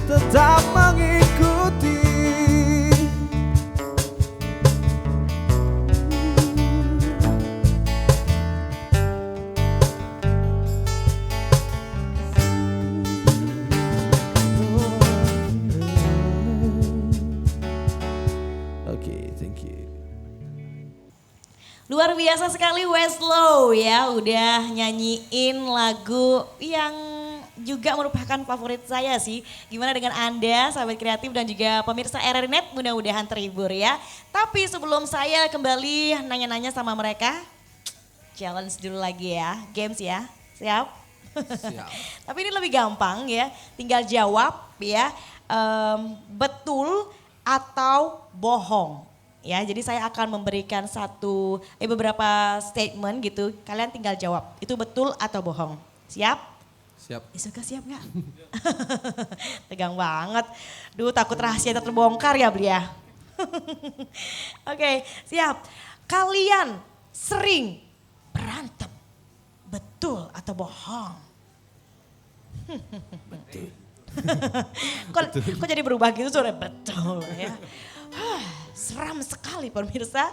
Speaker 2: tetap mengikuti. Oke, thank you.
Speaker 1: Luar biasa sekali Westlow ya, udah nyanyiin lagu yang juga merupakan favorit saya sih. Gimana dengan Anda, sahabat kreatif dan juga pemirsa RRI Net, mudah-mudahan terhibur ya. Tapi sebelum saya kembali nanya-nanya sama mereka, challenge dulu lagi ya, games ya, siap?
Speaker 3: Siap.
Speaker 1: Tapi ini lebih gampang ya, tinggal jawab ya, betul atau bohong. Ya, jadi saya akan memberikan beberapa statement gitu. Kalian tinggal jawab, itu betul atau bohong. Siap?
Speaker 3: Siap.
Speaker 1: Suka siap nggak? Tegang banget. Duh, takut rahasia terbongkar ya, Beli ya. Oke, siap. Kalian sering berantem, betul atau bohong?
Speaker 3: Betul.
Speaker 1: Kok jadi berubah gitu suara betul ya. Seram sekali pemirsa.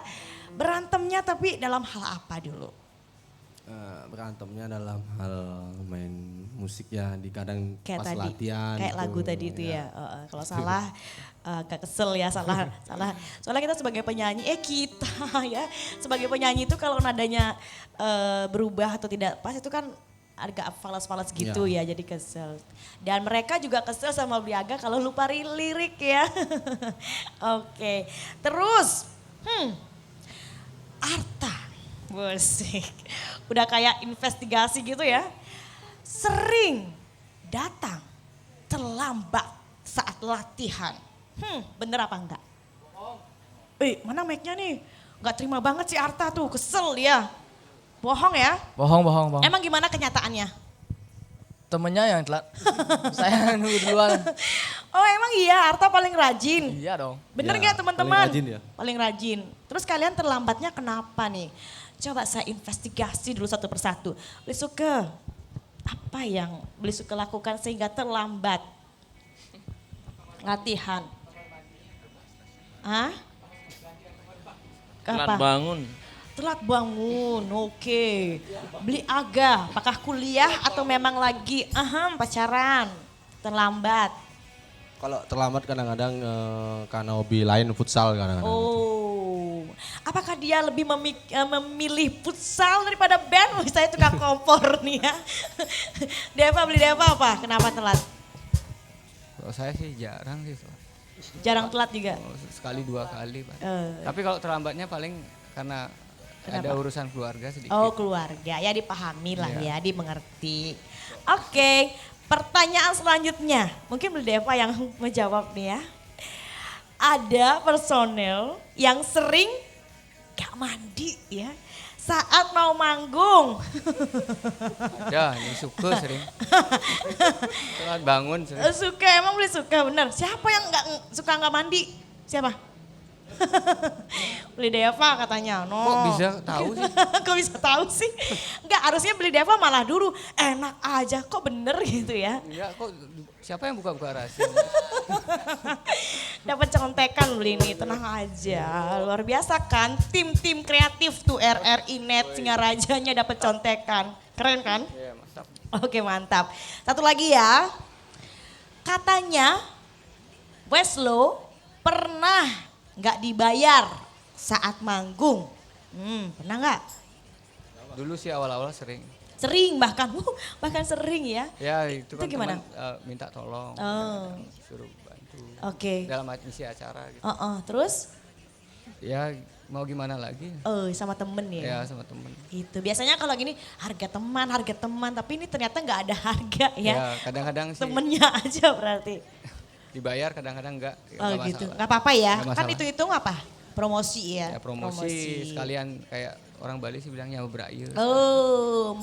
Speaker 1: Berantemnya tapi dalam hal apa dulu?
Speaker 3: Berantemnya dalam hal main musik ya, di kadang
Speaker 1: Kayak
Speaker 3: pas
Speaker 1: tadi,
Speaker 3: latihan.
Speaker 1: kayak
Speaker 3: gitu,
Speaker 1: lagu tadi itu ya.
Speaker 3: ya.
Speaker 1: Kalau salah agak kesel ya, salah. Soalnya kita sebagai penyanyi, ya sebagai penyanyi itu kalau nadanya berubah atau tidak pas itu kan agak falas-falas gitu ya, jadi kesel. Dan mereka juga kesel sama Bliaga kalau lupa lirik ya. Oke, terus Arta, musik, udah kayak investigasi gitu ya. Sering datang terlambat saat latihan. Bener apa enggak? Mana mic-nya nih? Gak terima banget si Arta tuh, kesel ya. Bohong ya?
Speaker 5: Bohong.
Speaker 1: Emang gimana kenyataannya?
Speaker 5: Temennya yang telat. Saya nunggu duluan.
Speaker 1: Oh emang iya Arta paling rajin?
Speaker 5: Iya dong.
Speaker 1: Bener
Speaker 3: Ya,
Speaker 1: gak teman-teman?
Speaker 3: paling rajin ya.
Speaker 1: Paling rajin. Terus kalian terlambatnya kenapa nih? Coba saya investigasi dulu satu persatu. Beli Suka, apa yang Beli Suka lakukan sehingga terlambat latihan? Hah?
Speaker 6: Telat
Speaker 1: Apa?
Speaker 6: bangun.
Speaker 1: Telat bangun, oke. Beli Aga, apakah kuliah atau memang lagi pacaran? Terlambat.
Speaker 3: Kalau terlambat kadang-kadang karena hobi lain, futsal kadang-kadang.
Speaker 1: Oh, apakah dia lebih memilih futsal daripada band? Saya tukang kompor nih ya. Beli Deva apa? Kenapa telat?
Speaker 8: Kalau saya sih jarang sih.
Speaker 1: Jarang telat juga?
Speaker 8: Sekali 2 kali Pak.
Speaker 1: Eh.
Speaker 8: Tapi kalau terlambatnya paling karena ada urusan keluarga sedikit.
Speaker 1: Oh keluarga, ya dipahami lah ya, dimengerti. Oke, pertanyaan selanjutnya. Mungkin Beli Deva yang menjawab nih ya. Ada personel yang sering gak mandi ya saat mau manggung.
Speaker 8: Ya, ini suka sering. Telat bangun sering.
Speaker 1: Suka, emang Beli Suka bener. Siapa yang gak mandi? Siapa? Beli Deva katanya. No.
Speaker 8: Kok bisa tahu sih?
Speaker 1: Kok bisa tahu sih? Enggak, harusnya Beli Deva malah dulu enak aja kok bener gitu ya.
Speaker 8: Enggak, kok siapa yang buka-buka rahasia?
Speaker 1: Dapat contekan Beli ini, tenang aja. Luar biasa kan, tim-tim kreatif tuh RRI Net Singarajanya dapat contekan. Keren kan?
Speaker 8: Iya, mantap.
Speaker 1: Oke mantap. Satu lagi ya. Katanya Westlow pernah nggak dibayar saat manggung. Pernah nggak?
Speaker 8: Dulu sih awal-awal sering.
Speaker 1: Sering bahkan sering ya.
Speaker 8: Ya itu kan
Speaker 1: gimana?
Speaker 8: teman minta tolong,
Speaker 1: Oh.
Speaker 8: suruh bantu.
Speaker 1: Oke.
Speaker 8: Dalam isi acara gitu.
Speaker 1: Terus?
Speaker 8: Ya mau gimana lagi?
Speaker 1: Sama temen ya?
Speaker 8: Ya sama temen.
Speaker 1: Itu biasanya kalau gini harga teman, tapi ini ternyata nggak ada harga ya.
Speaker 8: Ya kadang-kadang sih
Speaker 1: Temennya aja berarti.
Speaker 8: dibayar, kadang-kadang enggak.
Speaker 1: Gitu, nggak apa-apa ya.
Speaker 8: Nggak
Speaker 1: Kan
Speaker 8: masalah.
Speaker 1: itu apa? Promosi ya?
Speaker 8: Ya promosi sekalian kayak orang Bali sih bilangnya berayu.
Speaker 1: Oh,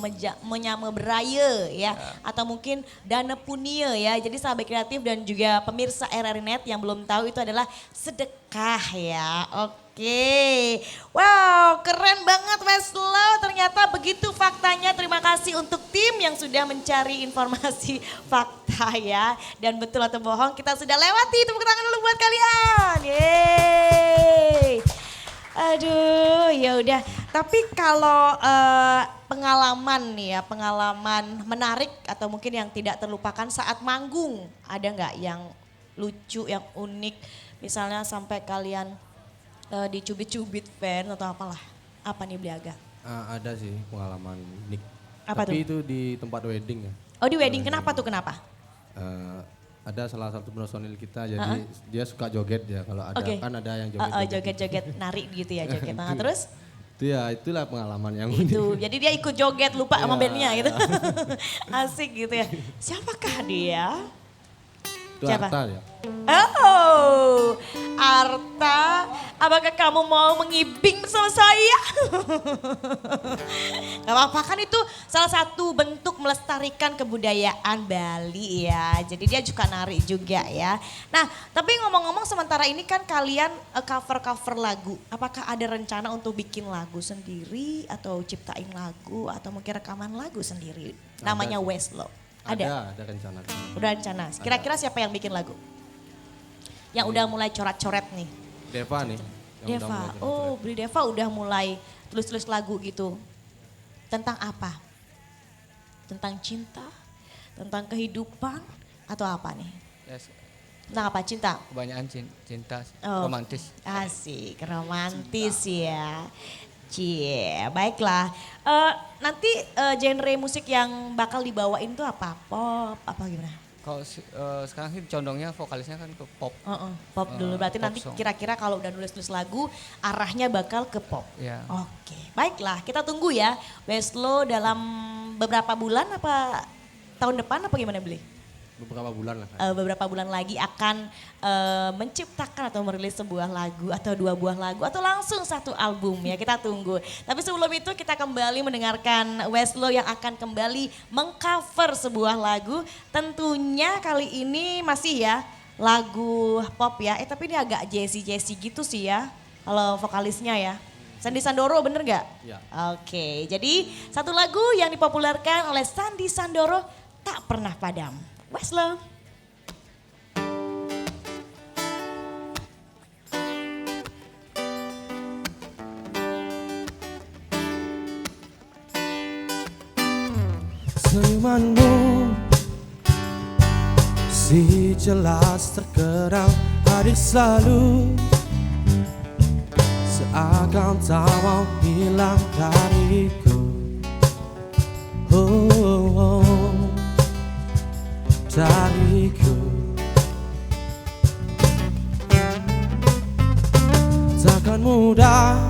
Speaker 1: menyama beraya ya. Atau mungkin dana punia ya. Jadi sahabat kreatif dan juga pemirsa RRI Net yang belum tahu itu adalah sedekah ya. Oke. Oke, wow keren banget Weslo, ternyata begitu faktanya. Terima kasih untuk tim yang sudah mencari informasi fakta ya. Dan betul atau bohong kita sudah lewati, tepuk tangan dulu buat kalian. Yeay. Aduh ya udah, tapi kalau pengalaman nih ya, pengalaman menarik atau mungkin yang tidak terlupakan saat manggung, ada nggak yang lucu, yang unik, misalnya sampai kalian dicubit-cubit fans atau apalah, apa nih Bliaga?
Speaker 3: Ada sih pengalaman unik.
Speaker 1: Apa
Speaker 3: Tapi
Speaker 1: tuh?
Speaker 3: itu di tempat wedding ya.
Speaker 1: Oh di wedding, kenapa tuh kenapa?
Speaker 3: Ada salah satu personil kita, jadi dia suka joget ya. Kalau ada
Speaker 1: Oke.
Speaker 3: kan ada yang joget.
Speaker 1: Joget-joget nari gitu ya joget. Nah, terus?
Speaker 3: Itu ya, itulah pengalaman yang unik.
Speaker 1: Itu, jadi dia ikut joget lupa sama
Speaker 3: Iya.
Speaker 1: bandnya gitu. Asik gitu ya. Siapakah dia?
Speaker 3: Itu
Speaker 1: Siapa?
Speaker 3: Arta ya.
Speaker 1: Oh, Arta, apakah kamu mau mengibing bersama saya? Gak apa-apa, kan itu salah satu bentuk melestarikan kebudayaan Bali ya. Jadi dia juga nari juga ya. Nah, tapi ngomong-ngomong sementara ini kan kalian cover-cover lagu. Apakah ada rencana untuk bikin lagu sendiri atau ciptain lagu atau mungkin rekaman lagu sendiri? Namanya Weslo. Ada
Speaker 3: rencana.
Speaker 1: Udah rencana. Kira-kira siapa yang bikin lagu? Yang udah mulai coret-coret nih.
Speaker 3: Deva nih. yang udah
Speaker 1: Deva.
Speaker 3: mulai
Speaker 1: Oh,
Speaker 3: coret-coret.
Speaker 1: Beli Deva udah mulai tulis-tulis lagu gitu. Tentang apa? Tentang cinta? Tentang kehidupan? Atau apa nih?
Speaker 8: Ya,
Speaker 1: Tentang apa? Cinta?
Speaker 8: kebanyakan cinta
Speaker 1: Oh.
Speaker 8: romantis.
Speaker 1: Asik, romantis ya. Cie, baiklah. Nanti genre musik yang bakal dibawain tuh apa? Pop, apa gimana?
Speaker 8: Kalau sekarang sih condongnya vokalisnya kan ke pop.
Speaker 1: Pop dulu, berarti
Speaker 8: Pop
Speaker 1: nanti
Speaker 8: song.
Speaker 1: kira-kira kalau udah nulis-nulis lagu arahnya bakal ke pop.
Speaker 8: Ya.
Speaker 1: Oke, baiklah kita tunggu ya Weslo dalam beberapa bulan apa tahun depan apa gimana Beli?
Speaker 3: Beberapa bulan lah.
Speaker 1: Beberapa bulan lagi akan menciptakan atau merilis sebuah lagu atau 2 buah lagu atau langsung 1 album ya, kita tunggu. Tapi sebelum itu kita kembali mendengarkan Weslo yang akan kembali mengcover sebuah lagu. Tentunya kali ini masih ya lagu pop ya, tapi ini agak jazzy gitu sih ya kalau vokalisnya ya. Sandi Sandoro bener gak?
Speaker 3: Ya.
Speaker 1: Oke, jadi 1 lagu yang dipopulerkan oleh Sandi Sandoro, Tak Pernah Padam. Weslo.
Speaker 2: Senyumanmu si jelas terkenang hadir selalu, seakan tak mau hilang dariku. Dariku. Takkan mudah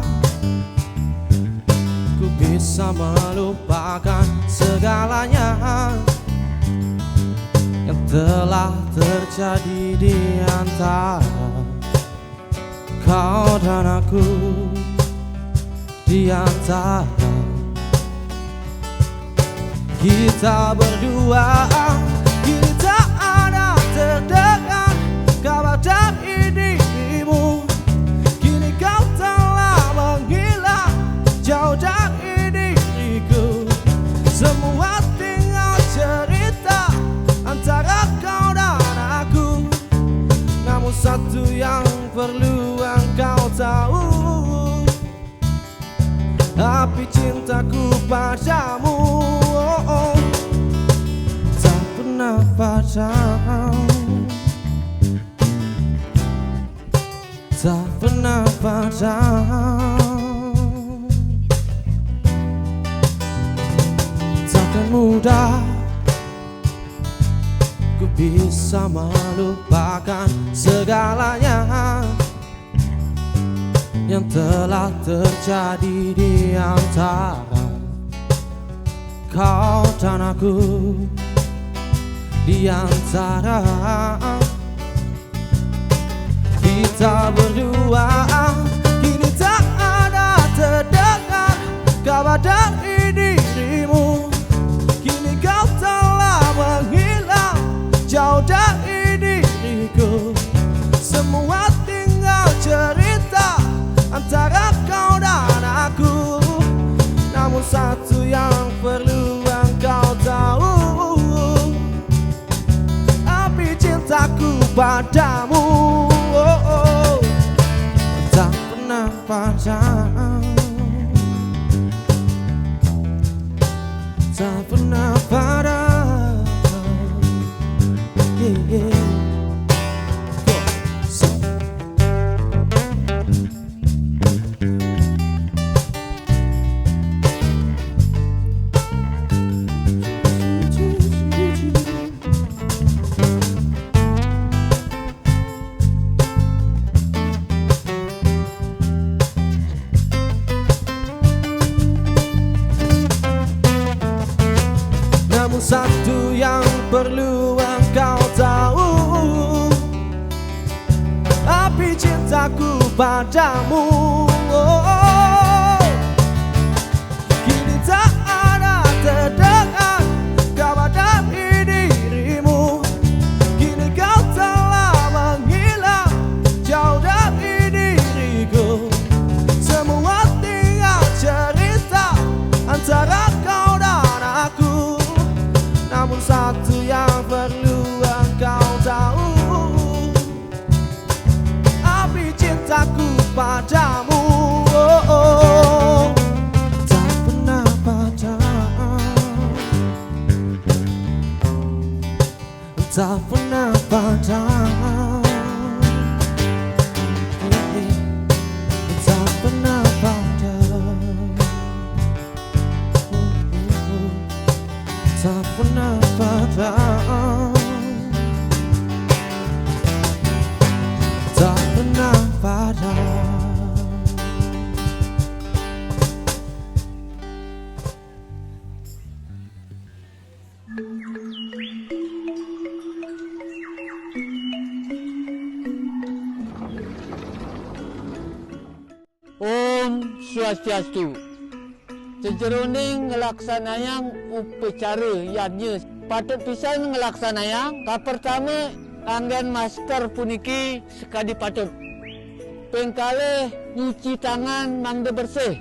Speaker 2: ku bisa melupakan segalanya yang telah terjadi di antara kau dan aku, di antara kita berdua. Kini tak ada terdengar kabar dari dirimu. Kini kau telah menghilang jauh dari diriku. Semua tinggal cerita antara kau dan aku. Namun satu yang perlu engkau tahu, api cintaku padamu tak pernah padam, tak pernah padam. Takkan mudah ku bisa melupakan segalanya yang telah terjadi di antara kau dan aku, di antara kita berdua. Kini tak ada terdengar kabar dari dirimu. Kini kau telah menghilang jauh dari diriku. Semua tinggal cerita padamu, oh, oh. Tak pernah padam, tak pernah padam, yeah, yeah. Namun satu yang perlu engkau tahu, api cintaku padamu, oh, oh. Kini tak ada terdengar kabar dari dirimu. Kini kau telah menghilang jauh dari diriku. Semua tinggal cerita antara kau dan aku. Namun satu yang perlu engkau tahu, api cintaku padamu, oh, oh. Tak pernah padam, tak pernah padam, tak pernah padam, tak pernah padam, tak pernah padam.
Speaker 8: Om Swastiastu. Sejeroning ngelaksanayang upacara yadnya patut pisan ngelaksanayang. Pertama anggen masker puniki sekadi patut. Pengkale nyuci tangan mangga bersih.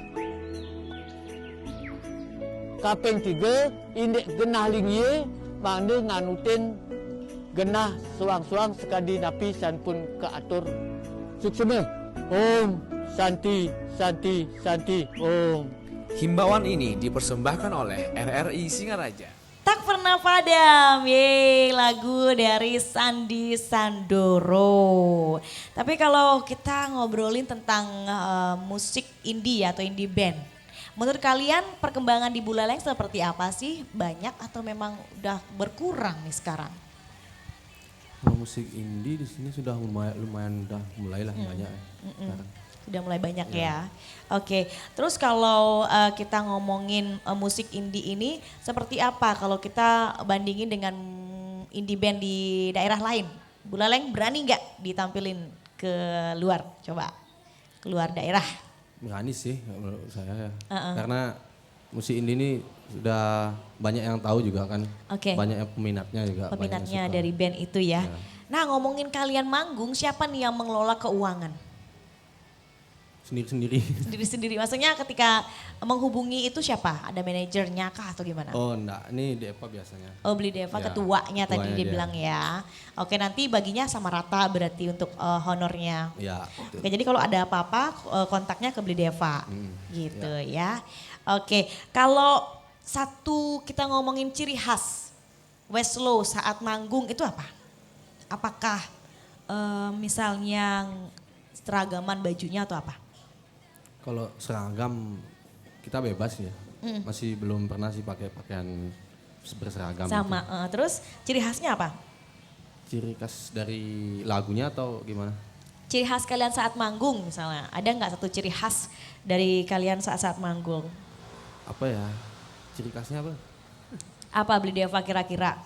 Speaker 8: Kapeng 3 indek genah lingye mangga nganutin genah suang-suang sekadi napi san pun keatur suksema. Om Santi, Santi, Santi, Om.
Speaker 6: Himbauan ini dipersembahkan oleh RRI Singaraja.
Speaker 1: Tak pernah padam, yeay, lagu dari Sandi Sandoro. Tapi kalau kita ngobrolin tentang musik indie atau indie band, menurut kalian perkembangan di Buleleng seperti apa sih? Banyak atau memang udah berkurang nih sekarang?
Speaker 3: Kalau musik indie di sini sudah lumayan udah mulailah banyak ya. Sekarang.
Speaker 1: Udah mulai banyak ya. Oke, terus kalau kita ngomongin musik indie ini seperti apa kalau kita bandingin dengan indie band di daerah lain? Buleleng berani nggak ditampilin ke luar? Coba keluar daerah.
Speaker 3: Berani sih menurut saya ya. Karena musik indie ini sudah banyak yang tahu juga kan.
Speaker 1: Oke.
Speaker 3: Banyak yang peminatnya juga.
Speaker 1: Peminatnya
Speaker 3: banyak yang suka.
Speaker 1: dari band itu ya. Nah, ngomongin kalian manggung, siapa nih yang mengelola keuangan?
Speaker 3: Sendiri-sendiri.
Speaker 1: Sendiri-sendiri, maksudnya ketika menghubungi itu siapa? Ada manajernya kah atau gimana?
Speaker 3: Oh enggak, ini Deva biasanya.
Speaker 1: Oh, beli Deva,
Speaker 3: Ya,
Speaker 1: ketuanya tadi
Speaker 3: ketuanya
Speaker 1: dia
Speaker 3: dia.
Speaker 1: bilang ya. Oke, nanti baginya sama rata berarti untuk honornya.
Speaker 3: Ya, betul.
Speaker 1: Oke, jadi kalau ada apa-apa kontaknya ke beli Deva gitu ya. Oke, kalau satu kita ngomongin ciri khas Westlow saat manggung itu apa? Apakah misalnya seragaman bajunya atau apa?
Speaker 3: Kalau seragam kita bebas ya. Masih belum pernah sih pakai pakaian berseragam.
Speaker 1: Sama,
Speaker 3: gitu.
Speaker 1: terus ciri khasnya apa?
Speaker 3: Ciri khas dari lagunya atau gimana?
Speaker 1: Ciri khas kalian saat manggung misalnya, ada nggak satu ciri khas dari kalian saat manggung?
Speaker 3: Apa ya? Ciri khasnya apa?
Speaker 1: Apa beli Deva kira-kira?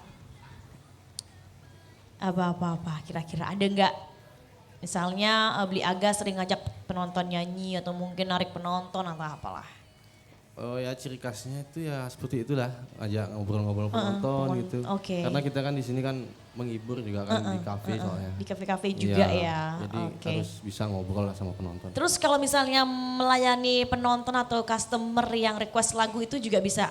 Speaker 1: Apa kira-kira ada nggak? Misalnya beli Aga sering ngajak penonton nyanyi atau mungkin narik penonton atau apalah.
Speaker 3: Oh ya ciri khasnya itu ya seperti itulah, ajak ngobrol-ngobrol penonton gitu.
Speaker 1: Oke.
Speaker 3: Karena kita kan di sini kan menghibur juga kan di kafe soalnya.
Speaker 1: Di kafe-kafe juga
Speaker 3: Iya,
Speaker 1: ya.
Speaker 3: Jadi
Speaker 1: Oke.
Speaker 3: harus bisa ngobrol lah sama penonton.
Speaker 1: Terus kalau misalnya melayani penonton atau customer yang request lagu itu juga bisa?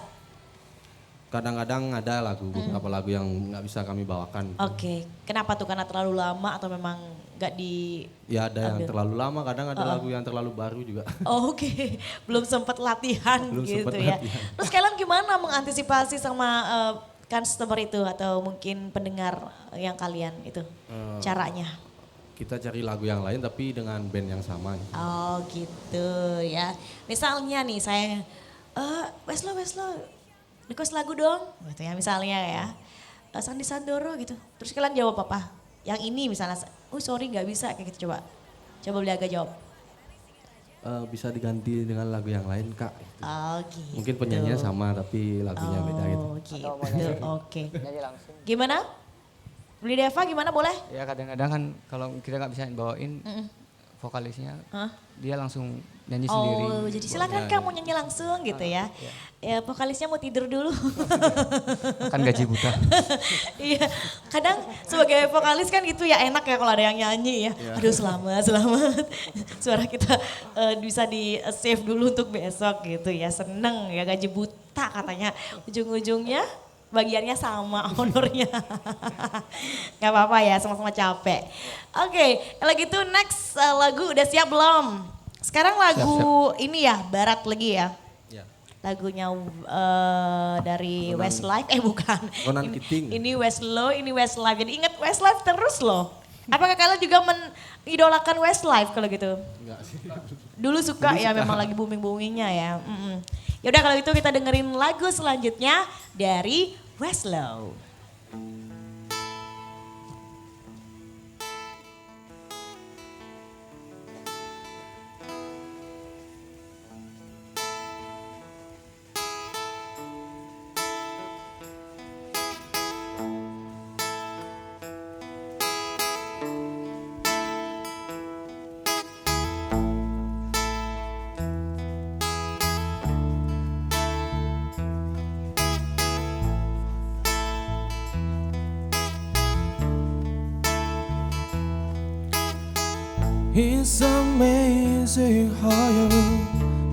Speaker 3: Kadang-kadang ada beberapa lagu yang nggak bisa kami bawakan.
Speaker 1: Oke, kenapa tuh? Karena terlalu lama atau memang nggak di...
Speaker 3: Ya ada yang terlalu lama, kadang ada lagu yang terlalu baru juga.
Speaker 1: Oh, oke, belum sempat latihan
Speaker 3: Belum
Speaker 1: gitu
Speaker 3: sempet
Speaker 1: ya.
Speaker 3: latihan.
Speaker 1: Terus kalian gimana mengantisipasi sama customer itu atau mungkin pendengar yang kalian itu caranya?
Speaker 3: Kita cari lagu yang lain tapi dengan band yang sama.
Speaker 1: Oh gitu ya. Misalnya nih saya, Weslo, request lagu dong, gitu ya misalnya ya. Sandi Sandoro gitu. Terus kalian jawab apa? Yang ini misalnya, sorry nggak bisa kayak gitu coba. Coba Bliaga jawab.
Speaker 3: Bisa diganti dengan lagu yang lain kak. Gitu.
Speaker 1: Oh gitu.
Speaker 3: Mungkin penyanyinya sama tapi lagunya beda gitu.
Speaker 1: Oh gitu, oke. Gimana? Beli Deva gimana boleh?
Speaker 8: Ya kadang-kadang kan kalau kita nggak bisa bawain vokalisnya, dia langsung nyanyi sendiri.
Speaker 1: Oh, jadi silakan kamu nyanyi langsung gitu ya. Ya vokalisnya mau tidur dulu.
Speaker 8: Kan gaji buta.
Speaker 1: Iya, kadang sebagai vokalis kan gitu ya enak ya kalau ada yang nyanyi ya. Aduh selamat. Suara kita bisa di save dulu untuk besok gitu ya. Seneng ya gaji buta katanya. Ujung-ujungnya bagiannya sama honornya. Gak apa-apa ya, sama-sama capek. Oke, kalau gitu next lagu udah siap belum? Sekarang lagu ini ya, barat lagi ya.
Speaker 3: Ya.
Speaker 1: Lagunya dari Westlife, bukan.
Speaker 3: Ronan Keating.
Speaker 1: Ini Westlife, jadi ingat Westlife terus loh. Apakah kalian juga mengidolakan Westlife kalau gitu?
Speaker 3: Enggak sih.
Speaker 1: Dulu suka ya, memang lagi booming-boomingnya ya. Yaudah kalau gitu kita dengerin lagu selanjutnya dari Westlo.
Speaker 2: It's amazing how you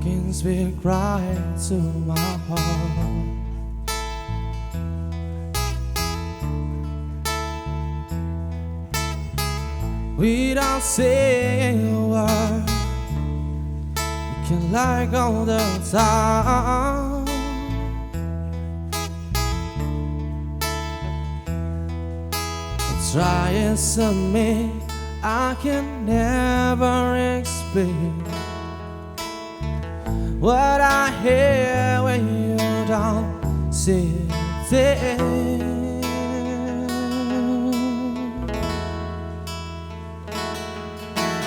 Speaker 2: can speak right to my heart. Without saying a word, you can like all the time. Try as I may, I can never explain what I hear when you don't sit there.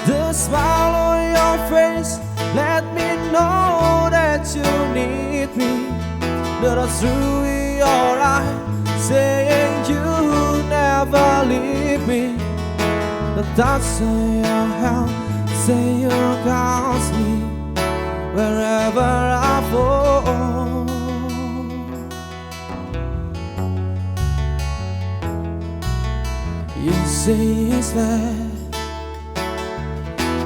Speaker 2: The smile on your face let me know that you need me. That are through your eyes saying you never leave me. The thoughts of your hand say you got me wherever I fall. You say it's bad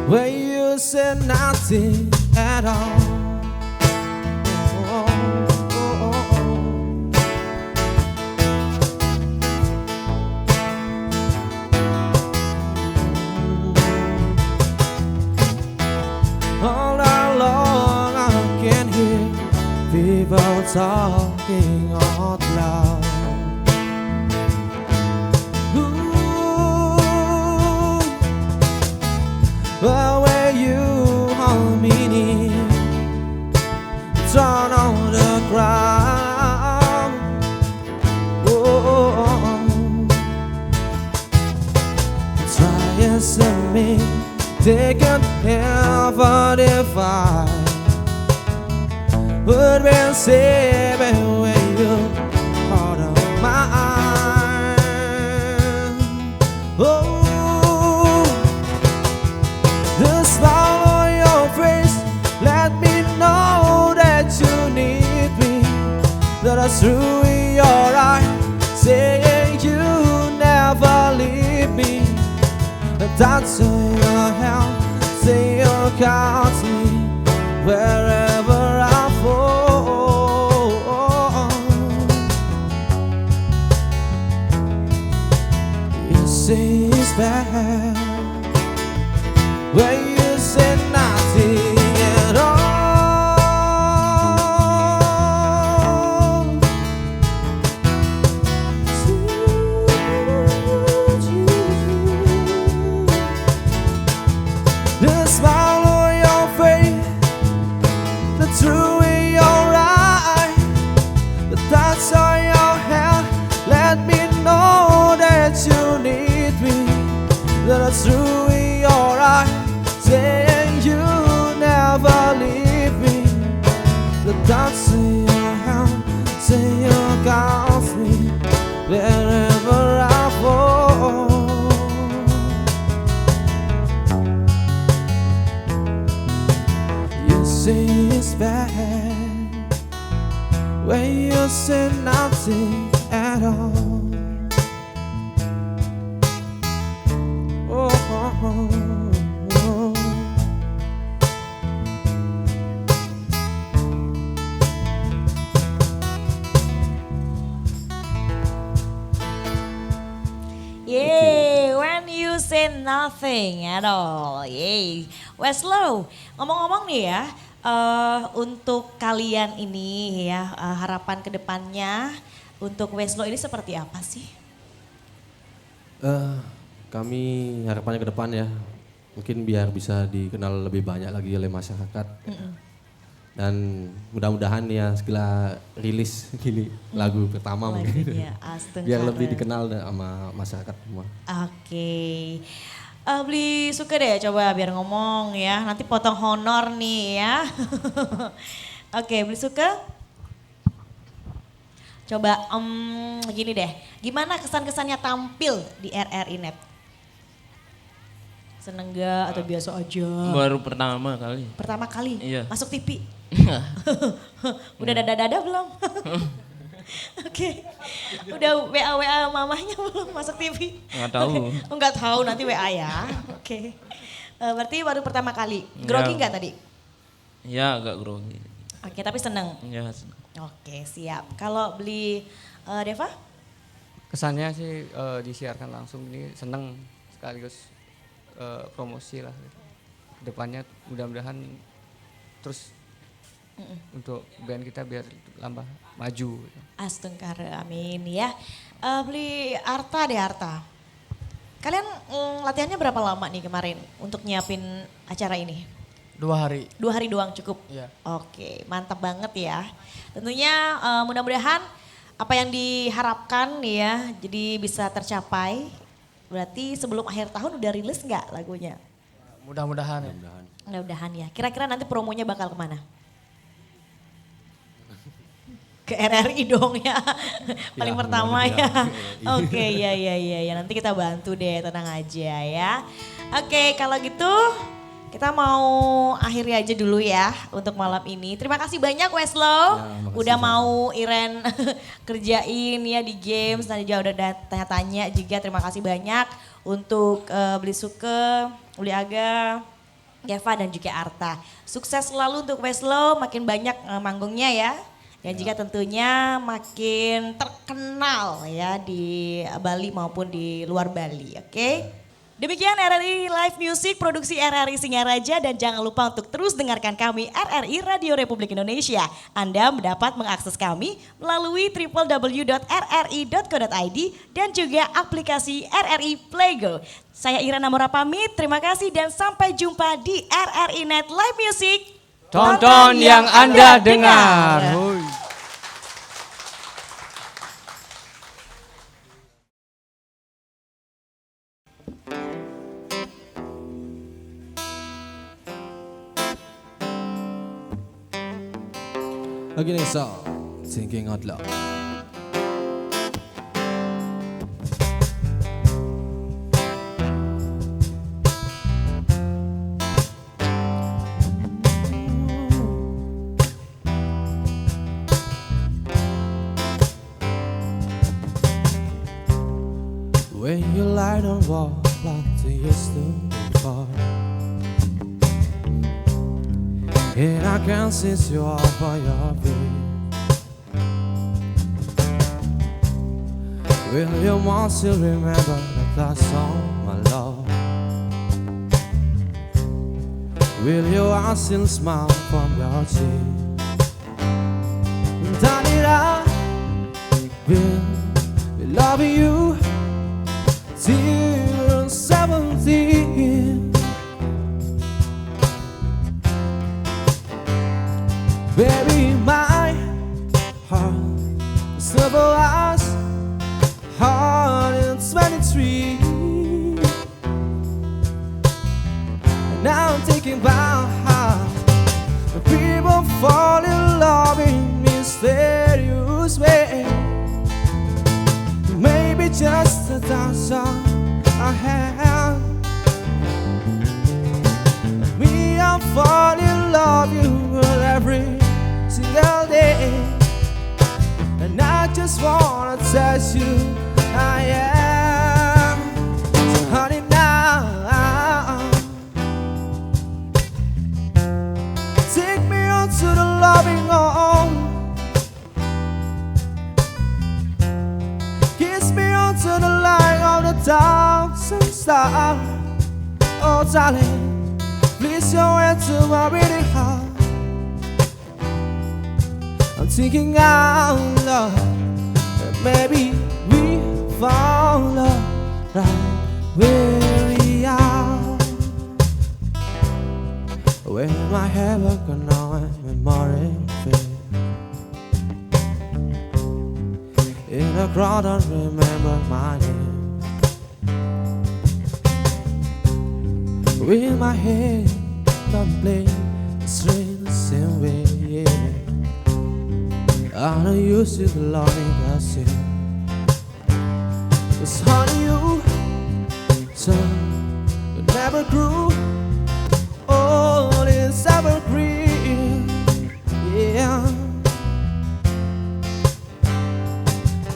Speaker 2: when you said nothing at all. All night long I can hear people talking out loud. Ooh, but when you hold me near, turn on the ground. Oh, try as I may, they can never define what we're saving when you hold on mine. Oh, the smile on your face let me know that you need me. That I through your eyes saying you never leave me. The thoughts of your hand say you got me wherever I fall. say it's bad when you say nothing at all. The smile on your face, the truth in your eye, the touch on your hand, let me know that you need me. The truth in your eye, saying you never leave me. The touch in your hand, saying you got me wherever I fall. You say it's bad when you say nothing at all. Oh, oh, oh, oh.
Speaker 1: Yeay, when you say nothing at all. Yeay. Weslow, ngomong-ngomong nih ya, untuk kalian ini ya, harapan kedepannya untuk Weslow ini seperti apa sih?
Speaker 3: Kami harapannya ke depan ya, mungkin biar bisa dikenal lebih banyak lagi oleh masyarakat. Dan mudah-mudahan ya segera rilis gini lagu pertama mungkin.
Speaker 1: Lagunya
Speaker 3: Biar
Speaker 1: Astengkara.
Speaker 3: lebih dikenal sama masyarakat semua.
Speaker 1: Oke. Beli suka deh coba biar ngomong ya. Nanti potong honor nih ya. Oke, beli suka. Coba gini deh. Gimana kesan-kesannya tampil di RRI Net? Seneng gak atau biasa aja?
Speaker 10: Baru pertama kali.
Speaker 1: Pertama kali
Speaker 10: Iya.
Speaker 1: masuk TV. Udah dada-dada belum? Oke. Udah WA mamahnya belum masuk TV?
Speaker 10: Nggak tahu.
Speaker 1: Oke. Oh, nggak tahu nanti WA ya. Oke. Berarti baru pertama kali. Grogi nggak tadi?
Speaker 10: Ya agak grogi.
Speaker 1: Oke, tapi seneng.
Speaker 10: Ya,
Speaker 1: Oke, siap. Kalau beli Deva?
Speaker 8: Kesannya sih disiarkan langsung ini seneng sekaligus promosi lah. Depannya mudah-mudahan terus untuk band kita biar tambah maju.
Speaker 1: Astengkara, amin ya. Beli Arta deh Arta. Kalian latihannya berapa lama nih kemarin untuk nyiapin acara ini?
Speaker 5: 2 hari.
Speaker 1: 2 hari doang cukup?
Speaker 5: Iya.
Speaker 1: Oke, mantap banget ya. Tentunya mudah-mudahan apa yang diharapkan ya jadi bisa tercapai. Berarti sebelum akhir tahun udah rilis nggak lagunya?
Speaker 5: Mudah-mudahan ya.
Speaker 1: Mudah-mudahan ya. Kira-kira nanti promonya bakal kemana? Ke RRI dong ya. Paling pertama ya. Oke, ya. Nanti kita bantu deh, tenang aja ya. Oke, kalau gitu kita mau akhiri aja dulu ya untuk malam ini. Terima kasih banyak Weslow. Udah mau Iren kerjain ya di games. Nanti juga udah tanya-tanya juga. Terima kasih banyak untuk Beli Suke, Uli Aga, Geva dan juga Arta. Sukses selalu untuk Weslow, makin banyak manggungnya ya. Dan juga tentunya makin terkenal ya di Bali maupun di luar Bali, oke? Demikian RRI Live Music, produksi RRI Singaraja dan jangan lupa untuk terus dengarkan kami RRI Radio Republik Indonesia. Anda dapat mengakses kami melalui www.rri.co.id dan juga aplikasi RRI Playgo. Saya Ira Namora pamit, terima kasih dan sampai jumpa di RRI Net Live Music.
Speaker 8: Tonton yang Anda dengar.
Speaker 2: Again, it's all thinking out loud. When you lie on wall like you used to before, and I can sense you off by your feet. Will you want to remember that that's all my love. Will your eyes still smile from your cheek? Darling, I will be loving you till 17. Baby, my heart is never lost. Heart in 23. And now I'm thinking about how the people fall in love in mysterious way. Maybe just a touch I have. Me, I fall in love you every single day. And I just wanna tell you I am. So honey, now take me on to the loving arm. Kiss me on to the light of the thousand stars. Oh darling, please show it to my beating heart. I'm thinking out loud that maybe we found love right where we are. When my hair look on memory fade, in a crowd I remember my name. With my head don't play straight the same way, yeah. I know you see the loving I see. Cause honey, you so you never grew. All is evergreen, yeah.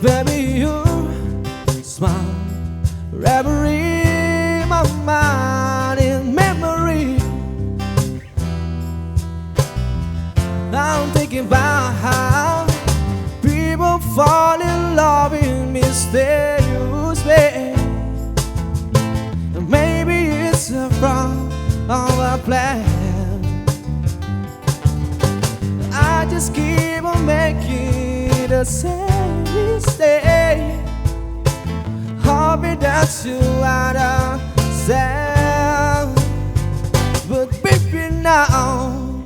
Speaker 2: Baby, you smile forever in my mind, in memory. I'm thinking about how people fall in love in mysterious way. Maybe it's from our plan. I just keep on making the same mistake, hoping that you understand. But baby, now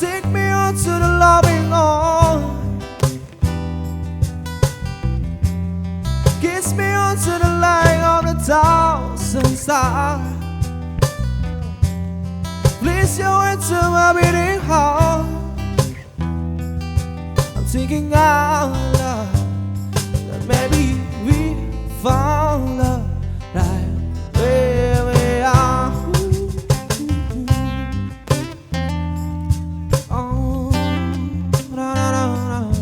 Speaker 2: take me on to the loving arm. Kiss me on to the light of the thousand stars. Please show it to my beating heart. I'm thinking out loud that maybe we found love right where we are. Oh, na, na, na,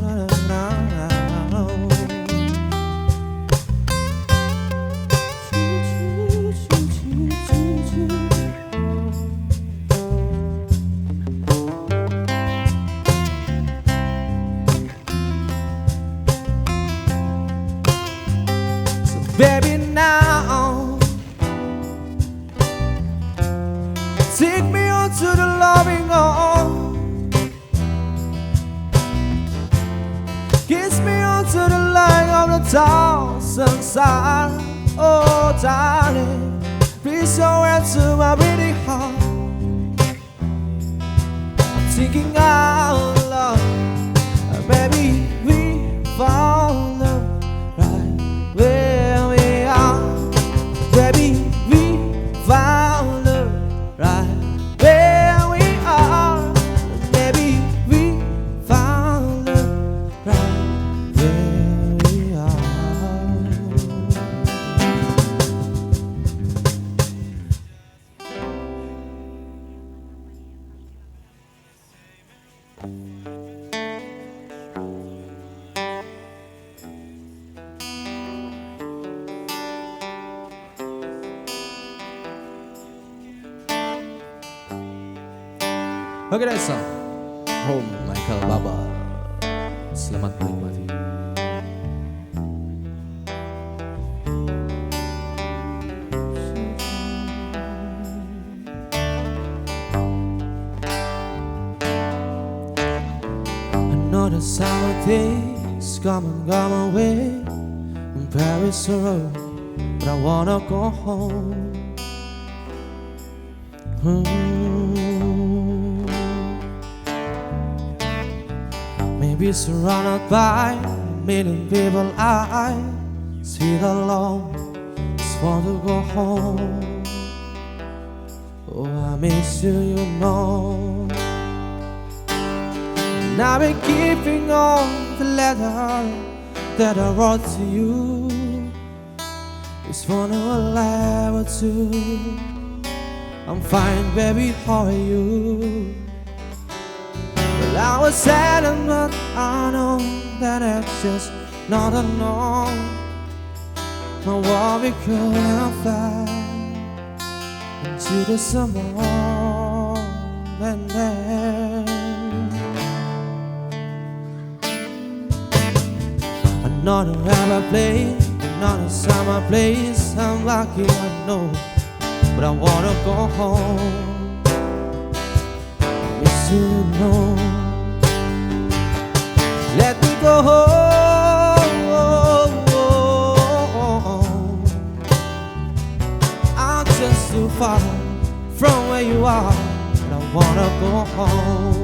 Speaker 2: na, na, na, na. So baby, now take me on to the loving arm. Kiss me on to the light of the thousand stars. Oh darling, please show it to my beating heart. I'm thinking out loud, maybe we found love right where we are. Baby, we found love right where we are. Maybe we found love right where we are. Oke, that's all. Home Michael Baba. Selamat menikmati. the summer days come away in Paris Road, but I wanna go home. Maybe surrounded by a million people, I sit alone, just want to go home. Oh, I miss you, you know. And I've been keeping on the letter that I wrote to you. It's one of a lie or two. I'm fine, baby, how are you? Well, I was sad, but I know that it's just not enough. My worry could fly into the summer and then another ever place, another summer place. I'm lucky, I know, but I wanna go home. Miss you, know. Let me go home. I'm just too far from where you are, but I wanna go home.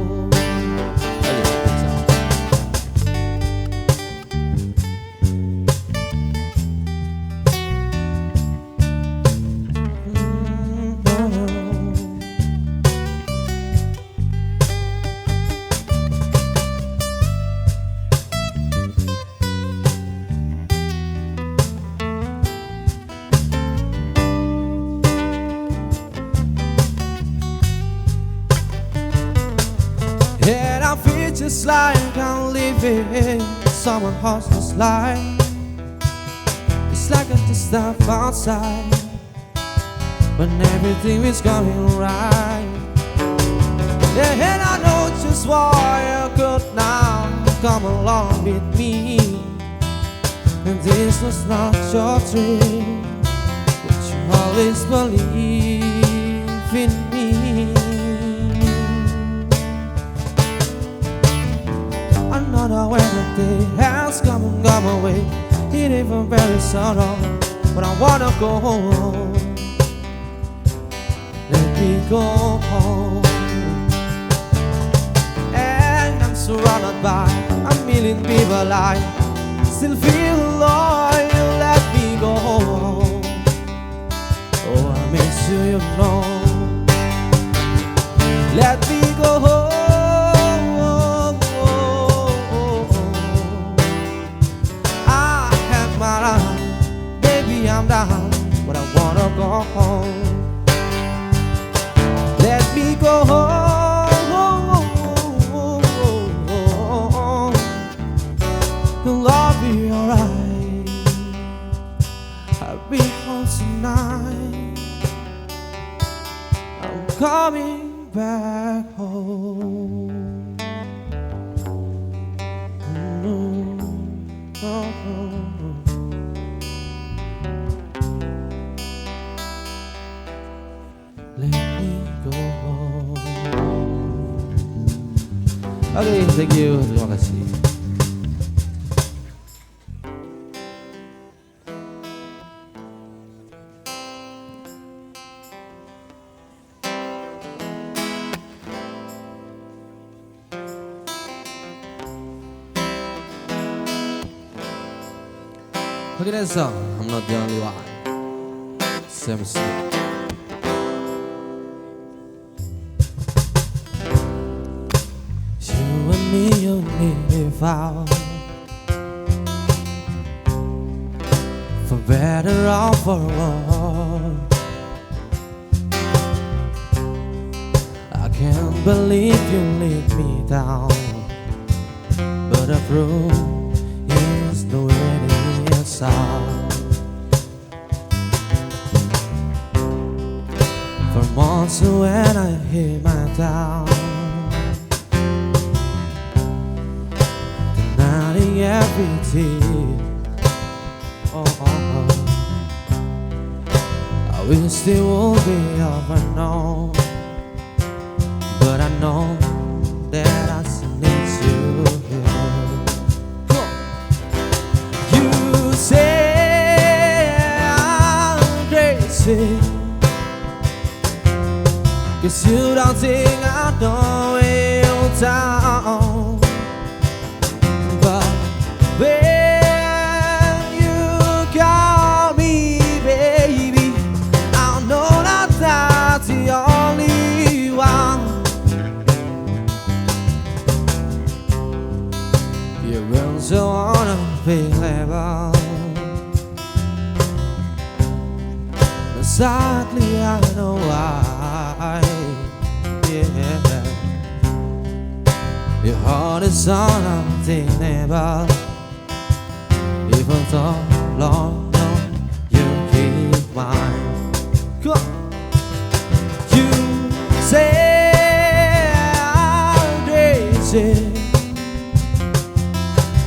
Speaker 2: And I feel just like I'm living someone else's life. It's like I just step outside when everything is going right. Yeah, and I know just why you could now come along with me. And this was not your dream, but you always believe in me. Another weather day has come and gone away. It even very sorrow, but I wanna go home. Let me go home. And I'm surrounded by a million people, I still feel loyal. Let me go home. Oh, I miss you, you know. Let me go home. Baby, I'm down, but I wanna go home. Let me go home. And I'll be alright. I'll be home tonight. I'm coming back home. Let me go home. Oke, thank you, terima kasih. Look at that song, I'm not the only one. Sam Smith. You and me, you live out. For better or for worse. I can't believe you let me down, but the proof is the way it sounds. For months when I hear my down, denying every tear. I wish there would be over now, but I know that I still need you here. say I'm crazy, 'cause you don't think I know your town. But when you call me baby, I know that that's the only one. You will so unavailable. Sadly, I know why. Yeah, your heart is all I'm thinking about. Even though long you keep mine. Come on. You say I'm crazy,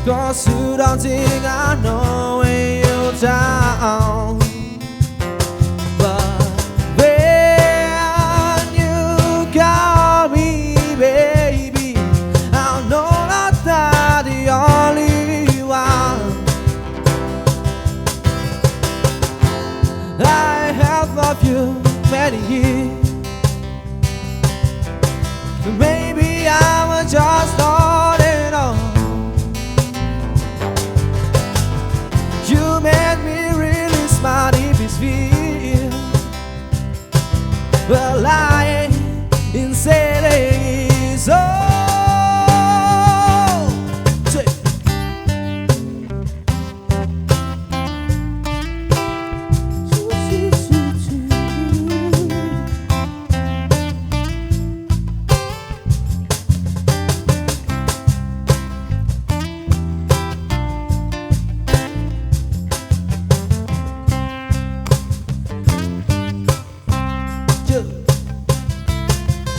Speaker 2: 'cause you don't think I know when you're down. But when you call me baby, I know that that's the only one. I have loved you many years. Maybe I was just starting on. You made me really smart if it's fear. Well, lying in saying is all.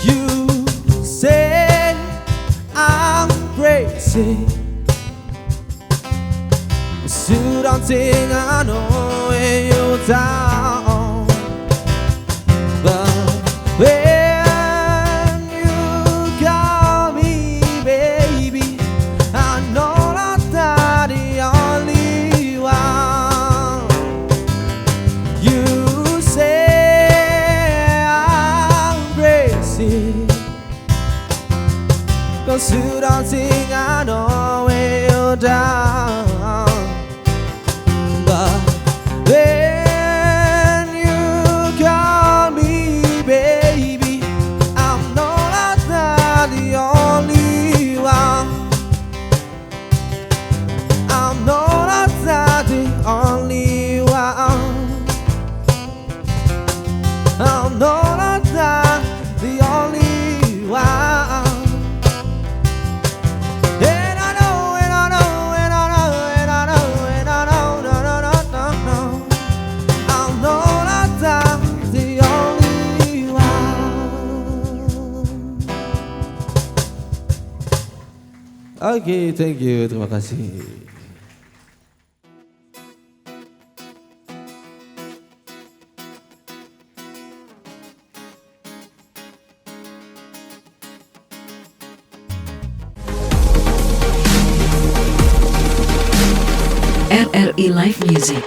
Speaker 2: You say I'm crazy, 'cause you don't think I know when you're down. But when you call me baby, I know that that's the only one. You say I'm crazy, 'cause you don't think I know when you're down. But when you call me baby, I know that that's the only one. I know that that's the only one. I know that that's the only one. And I know, and I know, and I know, and I know, and I know, no, no, no, no, no. I know that that's the only one.
Speaker 3: Oke, thank you, terima kasih.
Speaker 11: RRI Live Music.